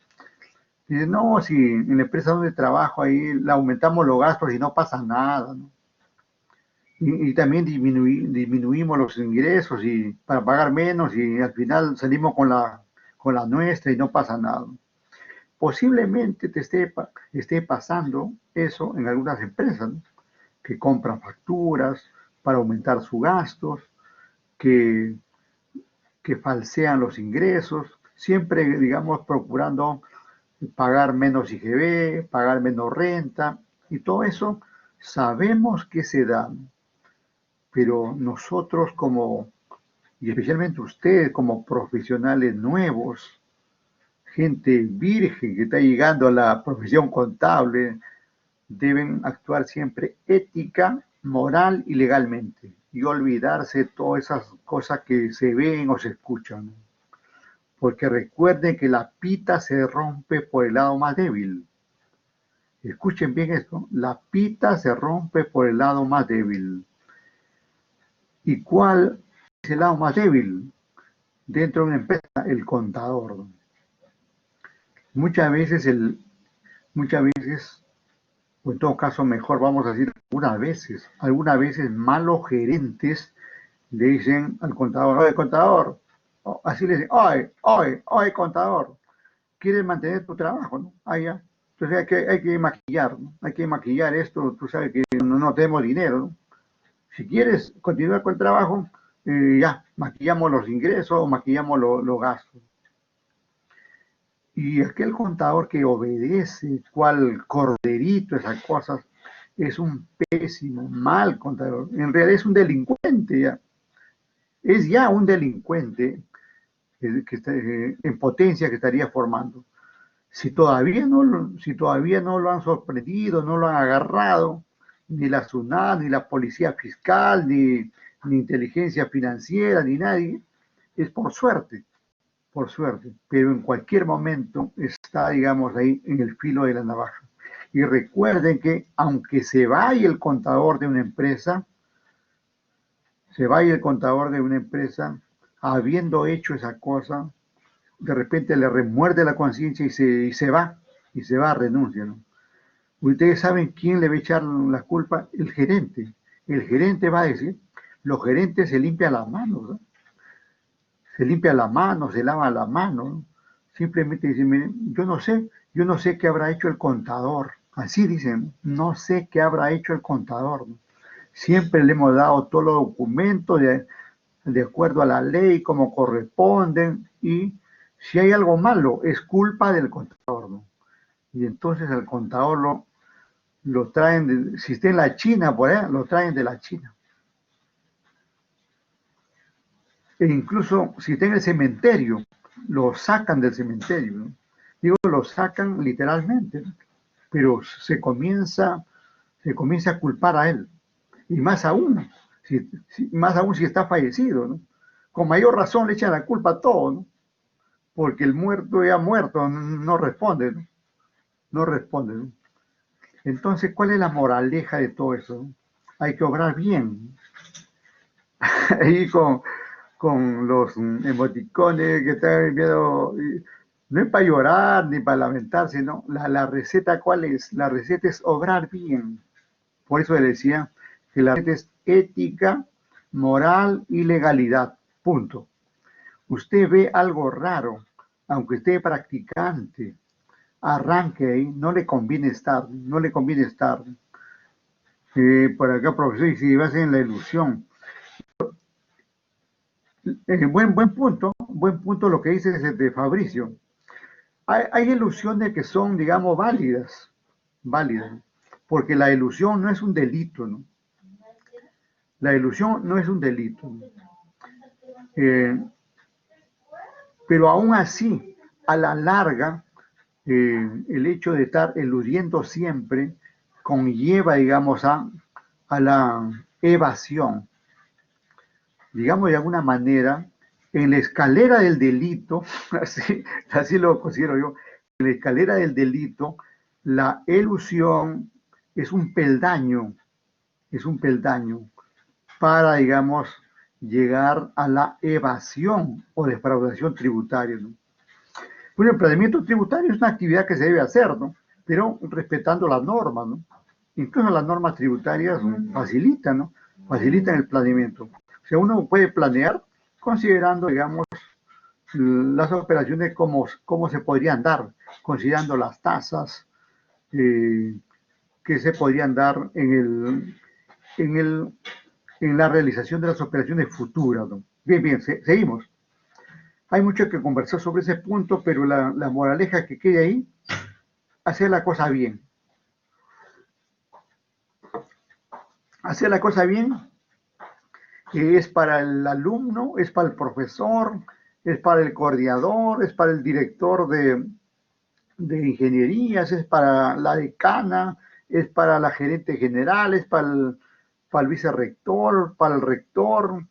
Dice, no, si en la empresa donde trabajo ahí le aumentamos los gastos y no pasa nada, ¿no? Y también disminuimos los ingresos y para pagar menos y al final salimos con la nuestra y no pasa nada. Posiblemente te esté pasando eso en algunas empresas, ¿no? Que compran facturas para aumentar sus gastos, que, que falsean los ingresos, siempre, digamos, procurando pagar menos IGB, pagar menos renta, y todo eso sabemos que se da, pero nosotros y especialmente ustedes como profesionales nuevos, gente virgen que está llegando a la profesión contable, deben actuar siempre ética, moral y legalmente, y olvidarse de todas esas cosas que se ven o se escuchan. Porque recuerden que la pita se rompe por el lado más débil. Escuchen bien esto, la pita se rompe por el lado más débil. ¿Y cuál es el lado más débil dentro de una empresa? El contador. Muchas veces, muchas veces, o en todo caso mejor vamos a decir algunas veces malos gerentes le dicen al contador, oye contador, así le dicen, oye contador, ¿quieres mantener tu trabajo? ¿No? Ah, ya. Entonces hay que maquillar, ¿no? Hay que maquillar esto, tú sabes que no tenemos dinero, ¿no? Si quieres continuar con el trabajo, ya, maquillamos los ingresos o maquillamos los gastos. Y aquel contador que obedece, cual corderito, esas cosas, es un pésimo, mal contador. En realidad es un delincuente ya. Es ya un delincuente que está, en potencia que estaría formando. Si todavía no lo han sorprendido, no lo han agarrado, ni la SUNAT, ni la policía fiscal, ni inteligencia financiera, ni nadie, es por suerte, pero en cualquier momento está, digamos, ahí en el filo de la navaja. Y recuerden que aunque se vaya el contador de una empresa, habiendo hecho esa cosa, de repente le remuerde la conciencia y se va, renuncia, ¿no? Ustedes saben quién le va a echar la culpa, el gerente. El gerente va a decir, los gerentes se limpian las manos, ¿no? Se limpia la mano, se lava la mano, ¿no? Simplemente dicen, miren, yo no sé qué habrá hecho el contador. Así dicen, no sé qué habrá hecho el contador, ¿no? Siempre le hemos dado todos los documentos de acuerdo a la ley, como corresponden, y si hay algo malo, es culpa del contador, ¿no? Y entonces el contador lo traen, si está en la China, por allá, lo traen de la China. E incluso si está en el cementerio, lo sacan del cementerio, ¿no? Digo, lo sacan literalmente, ¿no? Pero se comienza a culpar a él. Y más aún si está fallecido, ¿no? Con mayor razón le echan la culpa a todo, ¿no? Porque el muerto ya muerto no responde, ¿no? No responde, ¿no? Entonces, ¿cuál es la moraleja de todo eso? ¿No? Hay que obrar bien. Ahí con los emoticones que están viendo, no es para llorar ni para lamentarse, ¿no? La receta, ¿cuál es? La receta es obrar bien. Por eso le decía que la receta es ética, moral y legalidad. Punto. Usted ve algo raro, aunque esté practicante, arranque ahí, no le conviene estar, no le conviene estar. Por acá, profesor, y si vas en la ilusión. Buen punto lo que dice de Fabricio. Hay ilusiones que son, digamos, válidas, porque la ilusión no es un delito, ¿no? La ilusión no es un delito, ¿no? Eh, pero aún así, a la larga, el hecho de estar eludiendo siempre conlleva, digamos, a la evasión. Digamos de alguna manera, en la escalera del delito, así lo considero yo, en la escalera del delito, la elusión es un peldaño para, digamos, llegar a la evasión o defraudación tributaria, ¿no? Bueno, el planeamiento tributario es una actividad que se debe hacer, ¿no? Pero respetando las normas, ¿no? Incluso las normas tributarias facilitan, ¿no? Facilitan el planeamiento. O sea, uno puede planear considerando, digamos, las operaciones cómo se podrían dar, considerando las tasas que se podrían dar en, el, en la realización de las operaciones futuras, ¿no? Bien, seguimos. Hay mucho que conversar sobre ese punto, pero la moraleja que quede ahí, hacer la cosa bien. Hacer la cosa bien es para el alumno, es para el profesor, es para el coordinador, es para el director de ingenierías, es para la decana, es para la gerente general, es para el vicerrector, para el rector,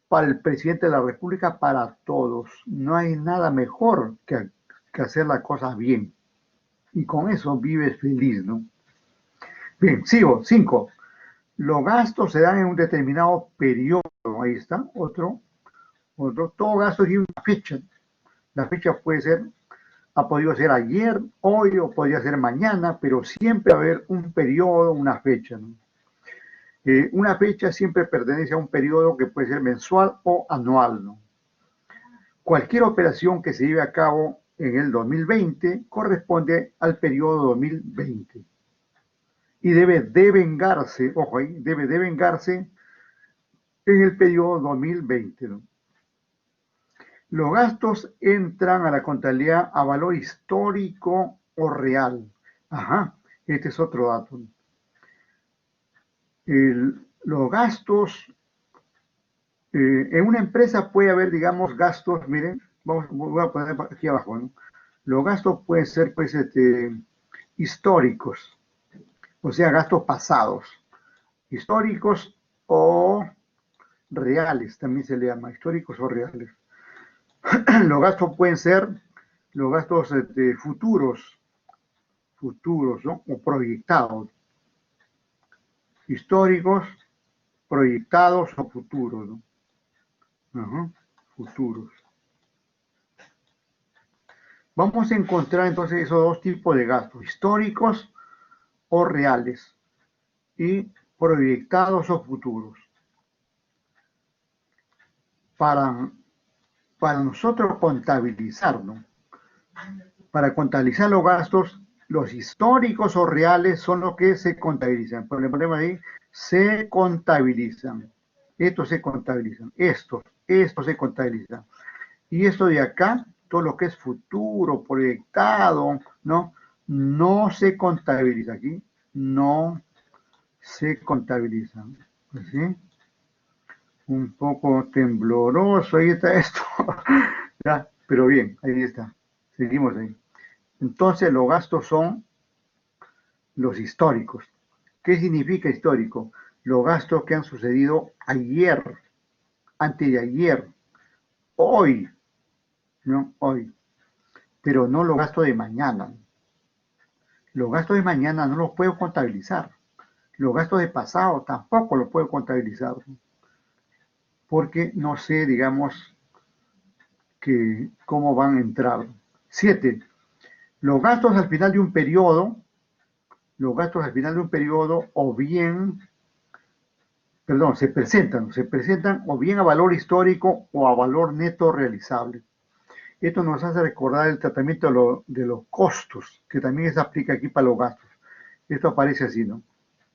para el presidente de la República, para todos. No hay nada mejor que hacer las cosas bien. Y con eso vives feliz, ¿no? Bien, sigo. 5. Los gastos se dan en un determinado periodo. Ahí está, otro. Todo gasto tiene una fecha. La fecha ha podido ser ayer, hoy o podría ser mañana, pero siempre va a haber un periodo, una fecha, ¿no? Una fecha siempre pertenece a un periodo que puede ser mensual o anual, ¿no? Cualquier operación que se lleve a cabo en el 2020 corresponde al periodo 2020 y debe devengarse, ojo ahí, debe devengarse en el periodo 2020, ¿no? Los gastos entran a la contabilidad a valor histórico o real. Ajá, este es otro dato. Los gastos, en una empresa puede haber, digamos, gastos, miren, voy a poner aquí abajo, ¿no? Los gastos pueden ser, pues, históricos, o sea, gastos pasados, históricos o reales, también se le llama, históricos o reales. Los gastos pueden ser los gastos futuros, ¿no? O proyectados, históricos, proyectados o futuros, ¿no? Ajá, futuros. Vamos a encontrar entonces esos dos tipos de gastos, históricos o reales y proyectados o futuros. Para nosotros contabilizar, ¿no? Para contabilizar los gastos, los históricos o reales son los que se contabilizan. Por ejemplo, ahí, se contabilizan. Estos se contabilizan. Estos se contabilizan. Y esto de acá, todo lo que es futuro, proyectado, ¿no? No se contabiliza aquí. No se contabilizan. ¿Sí? Un poco tembloroso, ahí está esto. Ya, pero bien, ahí está. Seguimos ahí. Entonces los gastos son los históricos. ¿Qué significa histórico? Los gastos que han sucedido ayer, antes de ayer, hoy, ¿no? Hoy. Pero no los gastos de mañana. Los gastos de mañana no los puedo contabilizar. Los gastos de pasado tampoco los puedo contabilizar. Porque no sé, digamos, cómo van a entrar. 7. Los gastos al final de un periodo, o bien, perdón, se presentan o bien a valor histórico o a valor neto realizable. Esto nos hace recordar el tratamiento de los costos, que también se aplica aquí para los gastos. Esto aparece así, ¿no?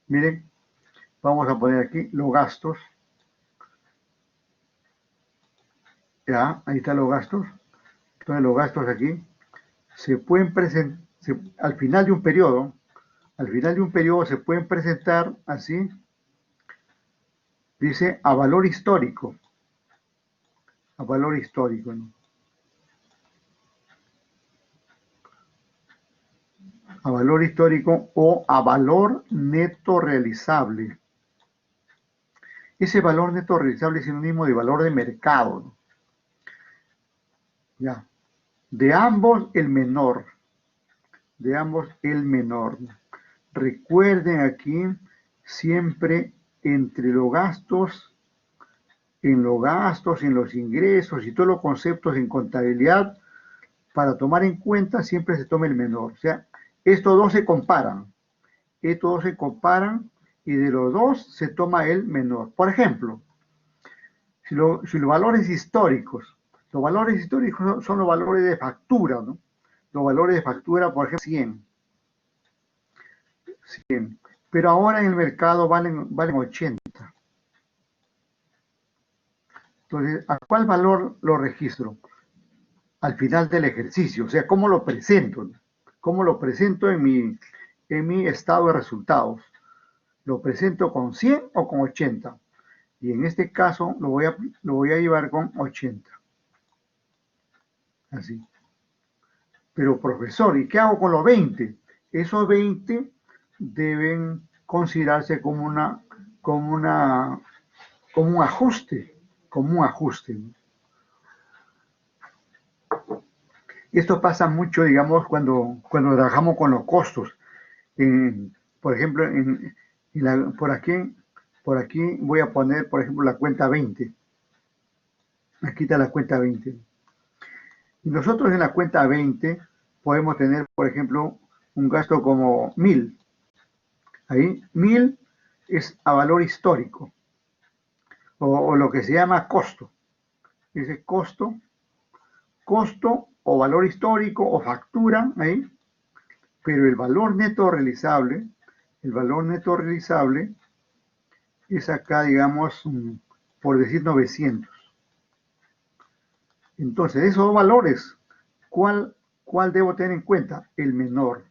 Miren, Vamos a poner aquí los gastos. Ya, ahí están los gastos. Entonces los gastos aquí se pueden presentar, al final de un periodo, se pueden presentar así, dice a valor histórico, ¿no? A valor histórico o a valor neto realizable. Ese valor neto realizable es sinónimo de valor de mercado, ¿no? Ya. De ambos el menor. De ambos el menor. Recuerden aquí siempre entre los gastos, en los ingresos y todos los conceptos en contabilidad, para tomar en cuenta siempre se toma el menor. O sea, estos dos se comparan. Y de los dos se toma el menor. Por ejemplo, si los valores históricos son los valores de factura, ¿no? Los valores de factura, por ejemplo, 100. Pero ahora en el mercado valen 80. Entonces, ¿a cuál valor lo registro? Al final del ejercicio. O sea, ¿cómo lo presento? ¿Cómo lo presento en mi estado de resultados? ¿Lo presento con 100 o con 80? Y en este caso lo voy a llevar con 80. Así. Pero profesor, ¿y qué hago con los 20? Esos 20 deben considerarse como un ajuste, ¿no? Esto pasa mucho, digamos, cuando trabajamos con los costos. Por ejemplo, por aquí voy a poner, por ejemplo, la cuenta 20. Aquí está la cuenta 20. Y nosotros en la cuenta 20 podemos tener, por ejemplo, un gasto como 1000. Ahí, 1000 es a valor histórico, o lo que se llama costo. Ese costo o valor histórico o factura, ahí, pero el valor neto realizable es acá, digamos, por decir 900. Entonces, esos dos valores, ¿cuál debo tener en cuenta? El menor.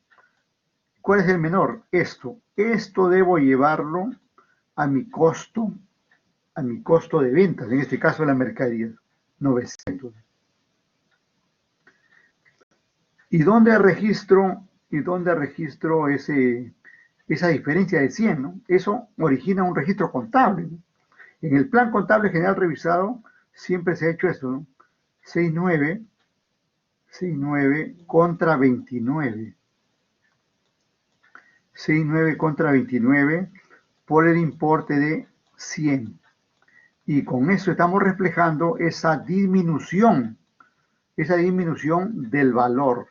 ¿Cuál es el menor? Esto debo llevarlo a mi costo de ventas, en este caso la mercadería, 900. ¿Y dónde registro esa diferencia de 100? ¿No? Eso origina un registro contable, ¿no? En el plan contable general revisado siempre se ha hecho esto, ¿no? 69 contra 29. 69 contra 29 por el importe de 100. Y con eso estamos reflejando esa disminución del valor.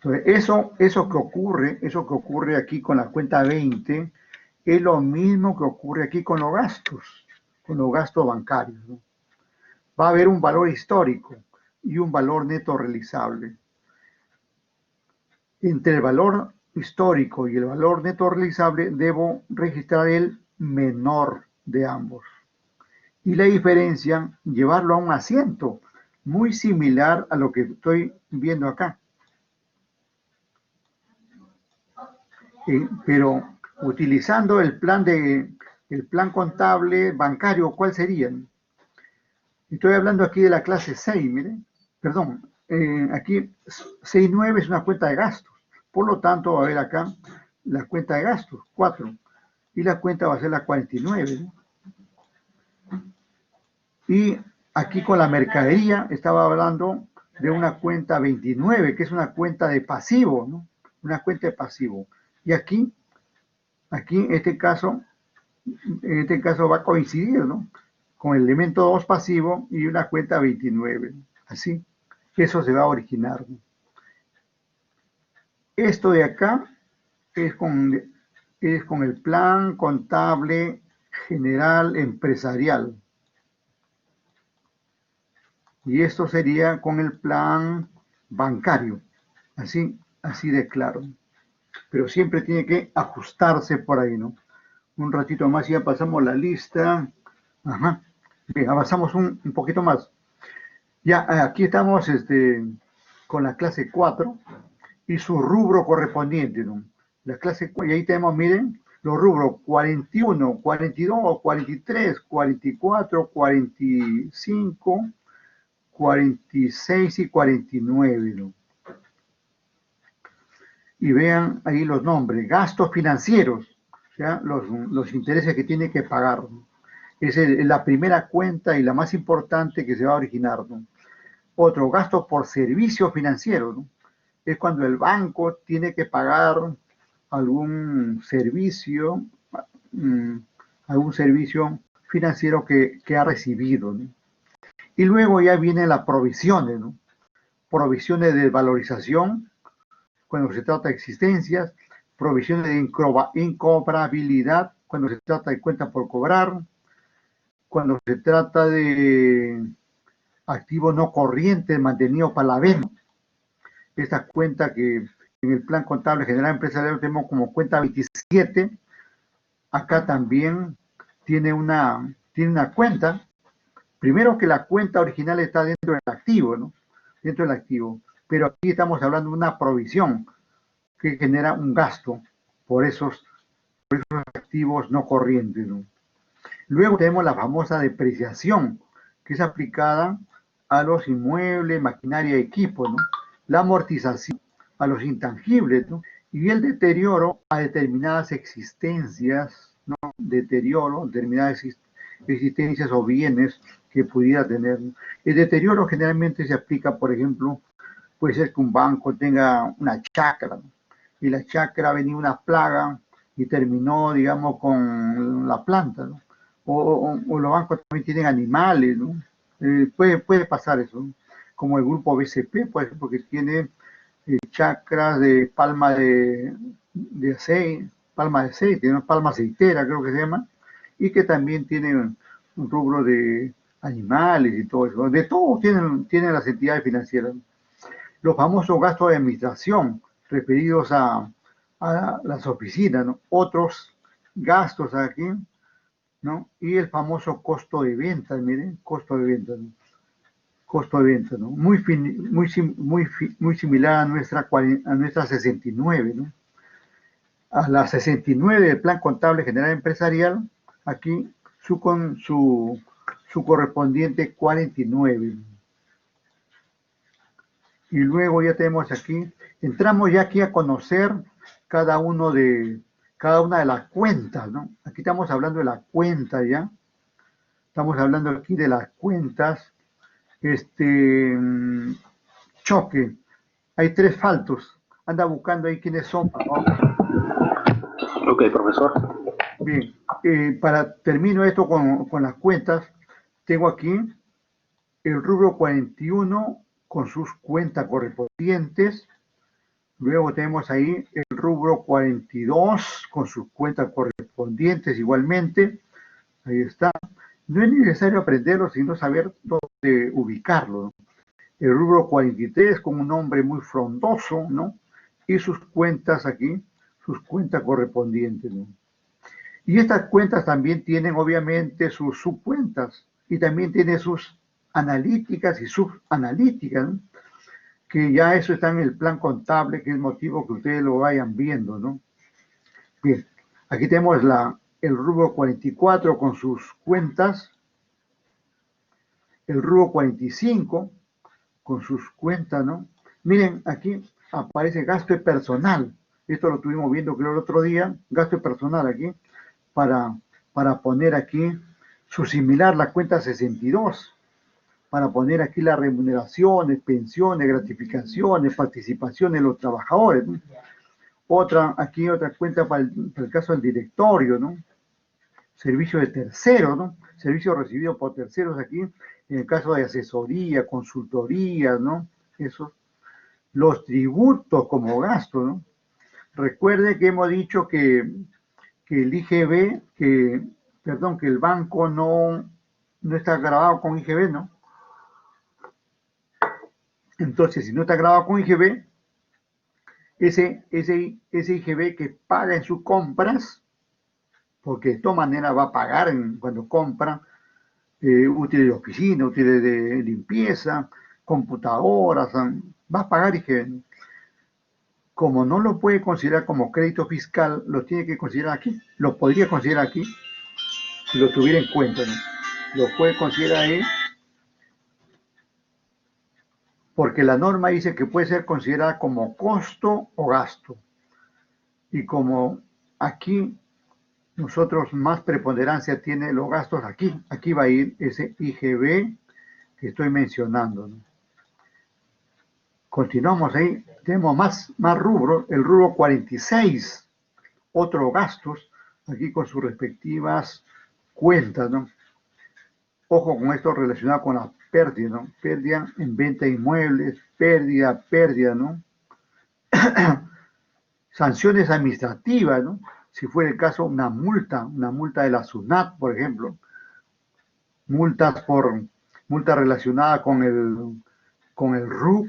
Entonces, eso que ocurre aquí con la cuenta 20, es lo mismo que ocurre aquí con los gastos bancarios, ¿no? Va a haber un valor histórico y un valor neto realizable. Entre el valor histórico y el valor neto realizable debo registrar el menor de ambos. Y la diferencia, llevarlo a un asiento, muy similar a lo que estoy viendo acá. Pero utilizando el plan contable bancario, ¿cuál sería? Estoy hablando aquí de la clase 6, miren. Perdón, aquí 6.9 es una cuenta de gastos. Por lo tanto, va a haber acá la cuenta de gastos, 4. Y la cuenta va a ser la 49, ¿no? Y aquí con la mercadería estaba hablando de una cuenta 29, que es una cuenta de pasivo, ¿no? Una cuenta de pasivo. Y aquí en este caso va a coincidir, ¿no? Con el elemento 2 pasivo y una cuenta 29. Así, eso se va a originar, ¿no? Esto de acá es con el plan contable general empresarial. Y esto sería con el plan bancario. Así de claro. pero siempre tiene que ajustarse por ahí, ¿no? Un ratito más y ya pasamos la lista. Ajá. Bien, avanzamos un poquito más. Ya, aquí estamos con la clase 4 y su rubro correspondiente, ¿no? La clase 4, y ahí tenemos, miren, los rubros 41, 42, 43, 44, 45, 46 y 49, ¿no? Y vean ahí los nombres, gastos financieros, o sea, los intereses que tiene que pagar, ¿no? Es la primera cuenta y la más importante que se va a originar, ¿no? Otro, gasto por servicio financiero, ¿no? Es cuando el banco tiene que pagar algún servicio, mm, algún servicio financiero que ha recibido, ¿no? Y luego ya vienen las provisiones, ¿no? Provisiones de valorización, cuando se trata de existencias, provisiones de incobrabilidad, cuando se trata de cuenta por cobrar, cuando se trata de activo no corriente mantenido para la venta. Esta cuenta que en el plan contable general empresarial tenemos como cuenta 27, acá también tiene una cuenta. Primero que la cuenta original está dentro del activo, ¿no? Dentro del activo. Pero aquí estamos hablando de una provisión que genera un gasto por esos activos no corrientes, ¿no? Luego tenemos la famosa depreciación, que es aplicada a los inmuebles, maquinaria y equipo, ¿no? La amortización a los intangibles, ¿no? Y el deterioro a determinadas existencias, ¿no? Deterioro, determinadas existencias o bienes que pudiera tener. El deterioro generalmente se aplica, por ejemplo, puede ser que un banco tenga una chacra, ¿no? Y la chacra venía una plaga y terminó, digamos, con la planta, ¿no? O los bancos también tienen animales, ¿no? Puede pasar eso, ¿no? Como el grupo BCP, por ejemplo, que tiene chacras de de aceite, palma de aceite, ¿no? Palma aceitera creo que se llama, y que también tiene un rubro de animales y todo eso, ¿no? De todo tienen las entidades financieras, ¿no? Los famosos gastos de administración referidos a las oficinas, ¿no? Otros gastos aquí, ¿no? Y el famoso costo de venta, miren, costo de venta, ¿no? Costo de venta, ¿no? Muy similar a nuestra 69, ¿no? A la 69 del Plan Contable General Empresarial, aquí su correspondiente 49. Y luego ya tenemos aquí, entramos ya aquí a conocer cada una de las cuentas, ¿no? Aquí estamos hablando de la cuenta ya, estamos hablando aquí de las cuentas, choque, hay tres faltos, anda buscando ahí quiénes son, por favor. Ok, profesor. Bien, termino esto con las cuentas, tengo aquí el rubro 41 con sus cuentas correspondientes. Luego tenemos ahí el rubro 42 con sus cuentas correspondientes igualmente. Ahí está. No es necesario aprenderlo, sino saber dónde ubicarlo, ¿no? El rubro 43 con un nombre muy frondoso, ¿no? Y sus cuentas aquí, sus cuentas correspondientes, ¿no? Y estas cuentas también tienen obviamente sus subcuentas y también tiene sus analíticas y subanalíticas, ¿no? Que ya eso está en el plan contable, que es motivo que ustedes lo vayan viendo, ¿no? Bien, aquí tenemos el rubro 44 con sus cuentas, el rubro 45 con sus cuentas, ¿no? Miren, aquí aparece gasto personal. Esto lo estuvimos viendo creo el otro día, gasto personal aquí, para, para poner aquí su similar, la cuenta 62, para poner aquí las remuneraciones, pensiones, gratificaciones, participaciones de los trabajadores, ¿no? Aquí otra cuenta para el caso del directorio, ¿no? Servicio de terceros, ¿no? Servicio recibido por terceros aquí, en el caso de asesoría, consultoría, ¿no? Esos. Los tributos como gasto, ¿no? Recuerde que hemos dicho que el IGB, que el banco no está grabado con IGB, ¿no? Entonces, si no está grabado con IGB, ese IGB que paga en sus compras, porque de todas maneras va a pagar cuando compra útiles de oficina, útiles de limpieza, computadoras, va a pagar IGB. Como no lo puede considerar como crédito fiscal, lo tiene que considerar aquí. Lo podría considerar aquí si lo tuviera en cuenta, ¿no? Lo puede considerar ahí porque la norma dice que puede ser considerada como costo o gasto. Y como aquí nosotros más preponderancia tiene los gastos aquí va a ir ese IGB que estoy mencionando, ¿no? Continuamos ahí, tenemos más rubros, el rubro 46, otros gastos, aquí con sus respectivas cuentas, ¿no? Ojo con esto relacionado con la pérdida, ¿no? Pérdida en venta de inmuebles, pérdida, ¿no? Sanciones administrativas, ¿no? Si fuera el caso, una multa de la SUNAT, por ejemplo, multa relacionada con el RUC,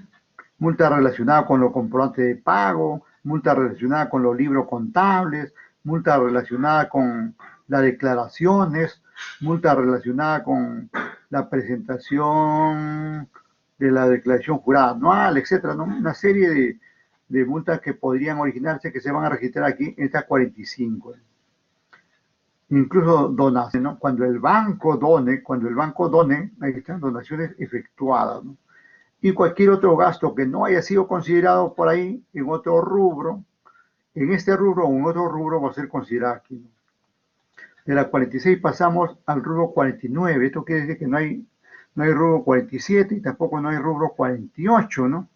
multa relacionada con los comprobantes de pago, multa relacionada con los libros contables, multa relacionada con las declaraciones, multa relacionada con la presentación de la declaración jurada anual, etcétera, ¿no? Una serie de multas que podrían originarse que se van a registrar aquí en estas 45. Incluso donaciones, ¿no? Cuando el banco done, ahí están donaciones efectuadas, ¿no? Y cualquier otro gasto que no haya sido considerado por ahí en otro rubro, en este rubro o en otro rubro va a ser considerado aquí, ¿no? De la 46 pasamos al rubro 49, esto quiere decir que no hay rubro 47 y tampoco no hay rubro 48, ¿no?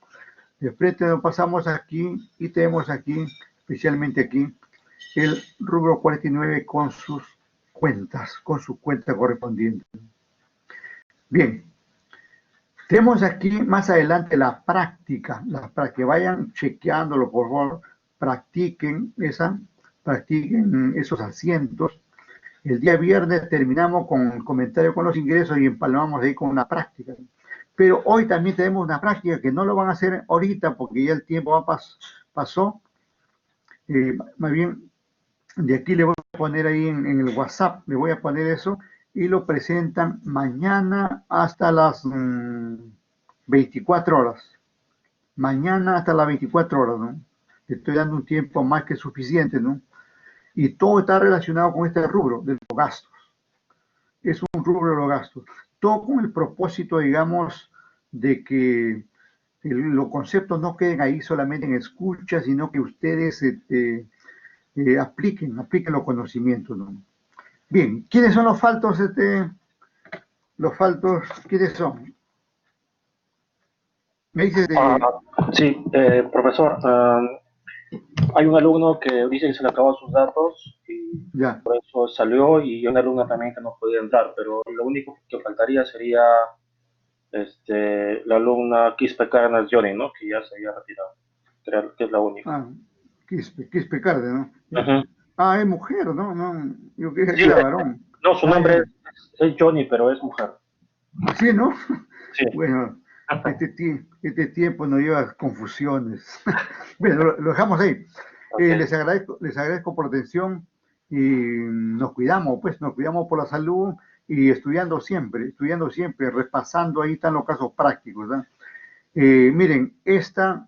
De frente nos pasamos aquí y tenemos aquí, especialmente aquí, el rubro 49 con sus cuentas, con su cuenta correspondiente. Bien, tenemos aquí más adelante la práctica, para que vayan chequeándolo, por favor, practiquen esos asientos. El día viernes terminamos con el comentario con los ingresos y empalmamos ahí con una práctica. Pero hoy también tenemos una práctica que no lo van a hacer ahorita porque ya el tiempo pasó. Más bien, de aquí le voy a poner ahí en el WhatsApp, le voy a poner eso y lo presentan mañana hasta las 24 horas. Mañana hasta las 24 horas, ¿no? Le estoy dando un tiempo más que suficiente, ¿no? Y todo está relacionado con este rubro de los gastos. Es un rubro de los gastos. Todo con el propósito, digamos, de que los conceptos no queden ahí solamente en escucha, sino que ustedes apliquen los conocimientos, ¿no? Bien, ¿quiénes son los faltos? Los faltos, ¿quiénes son? Me dices Sí, profesor, hay un alumno que dice que se le acaban sus datos y ya. por eso salió y una alumna también que no podía entrar, pero lo único que faltaría sería la alumna Quispe Cárdenas Johnny, ¿no? Que ya se había retirado, creo que es la única. Ah, Quispe Cárdenas, ¿no? Ya. Ujú. Ah, es mujer, ¿no? No, yo creía que Sí, era varón. no, su Ah, nombre ya. es Johnny, pero es mujer. Así, ¿no? Sí. Bueno, este tiempo nos lleva a confusiones. Bueno, lo dejamos ahí. Ok. Les agradezco por la atención y nos cuidamos por la salud y estudiando siempre, repasando, ahí están los casos prácticos, ¿verdad? Miren, esta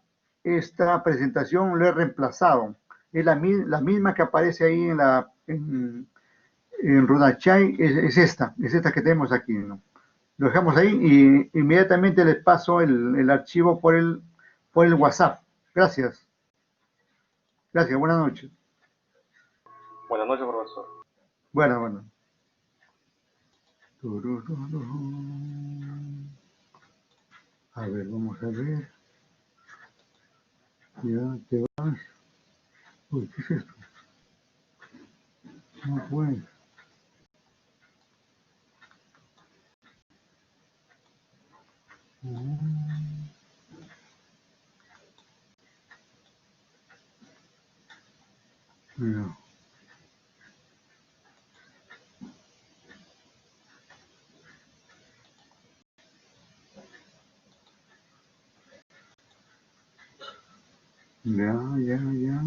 presentación lo he reemplazado. Es la misma que aparece ahí en Runachai, es esta que tenemos aquí, ¿no? Lo dejamos ahí y inmediatamente les paso el archivo por el WhatsApp. Gracias. Gracias. Buenas noches. Buenas noches, profesor. Bueno. A ver, vamos a ver. Ya te vas. Uy, ¿qué es esto? No puede. No. Ya, ya, ya.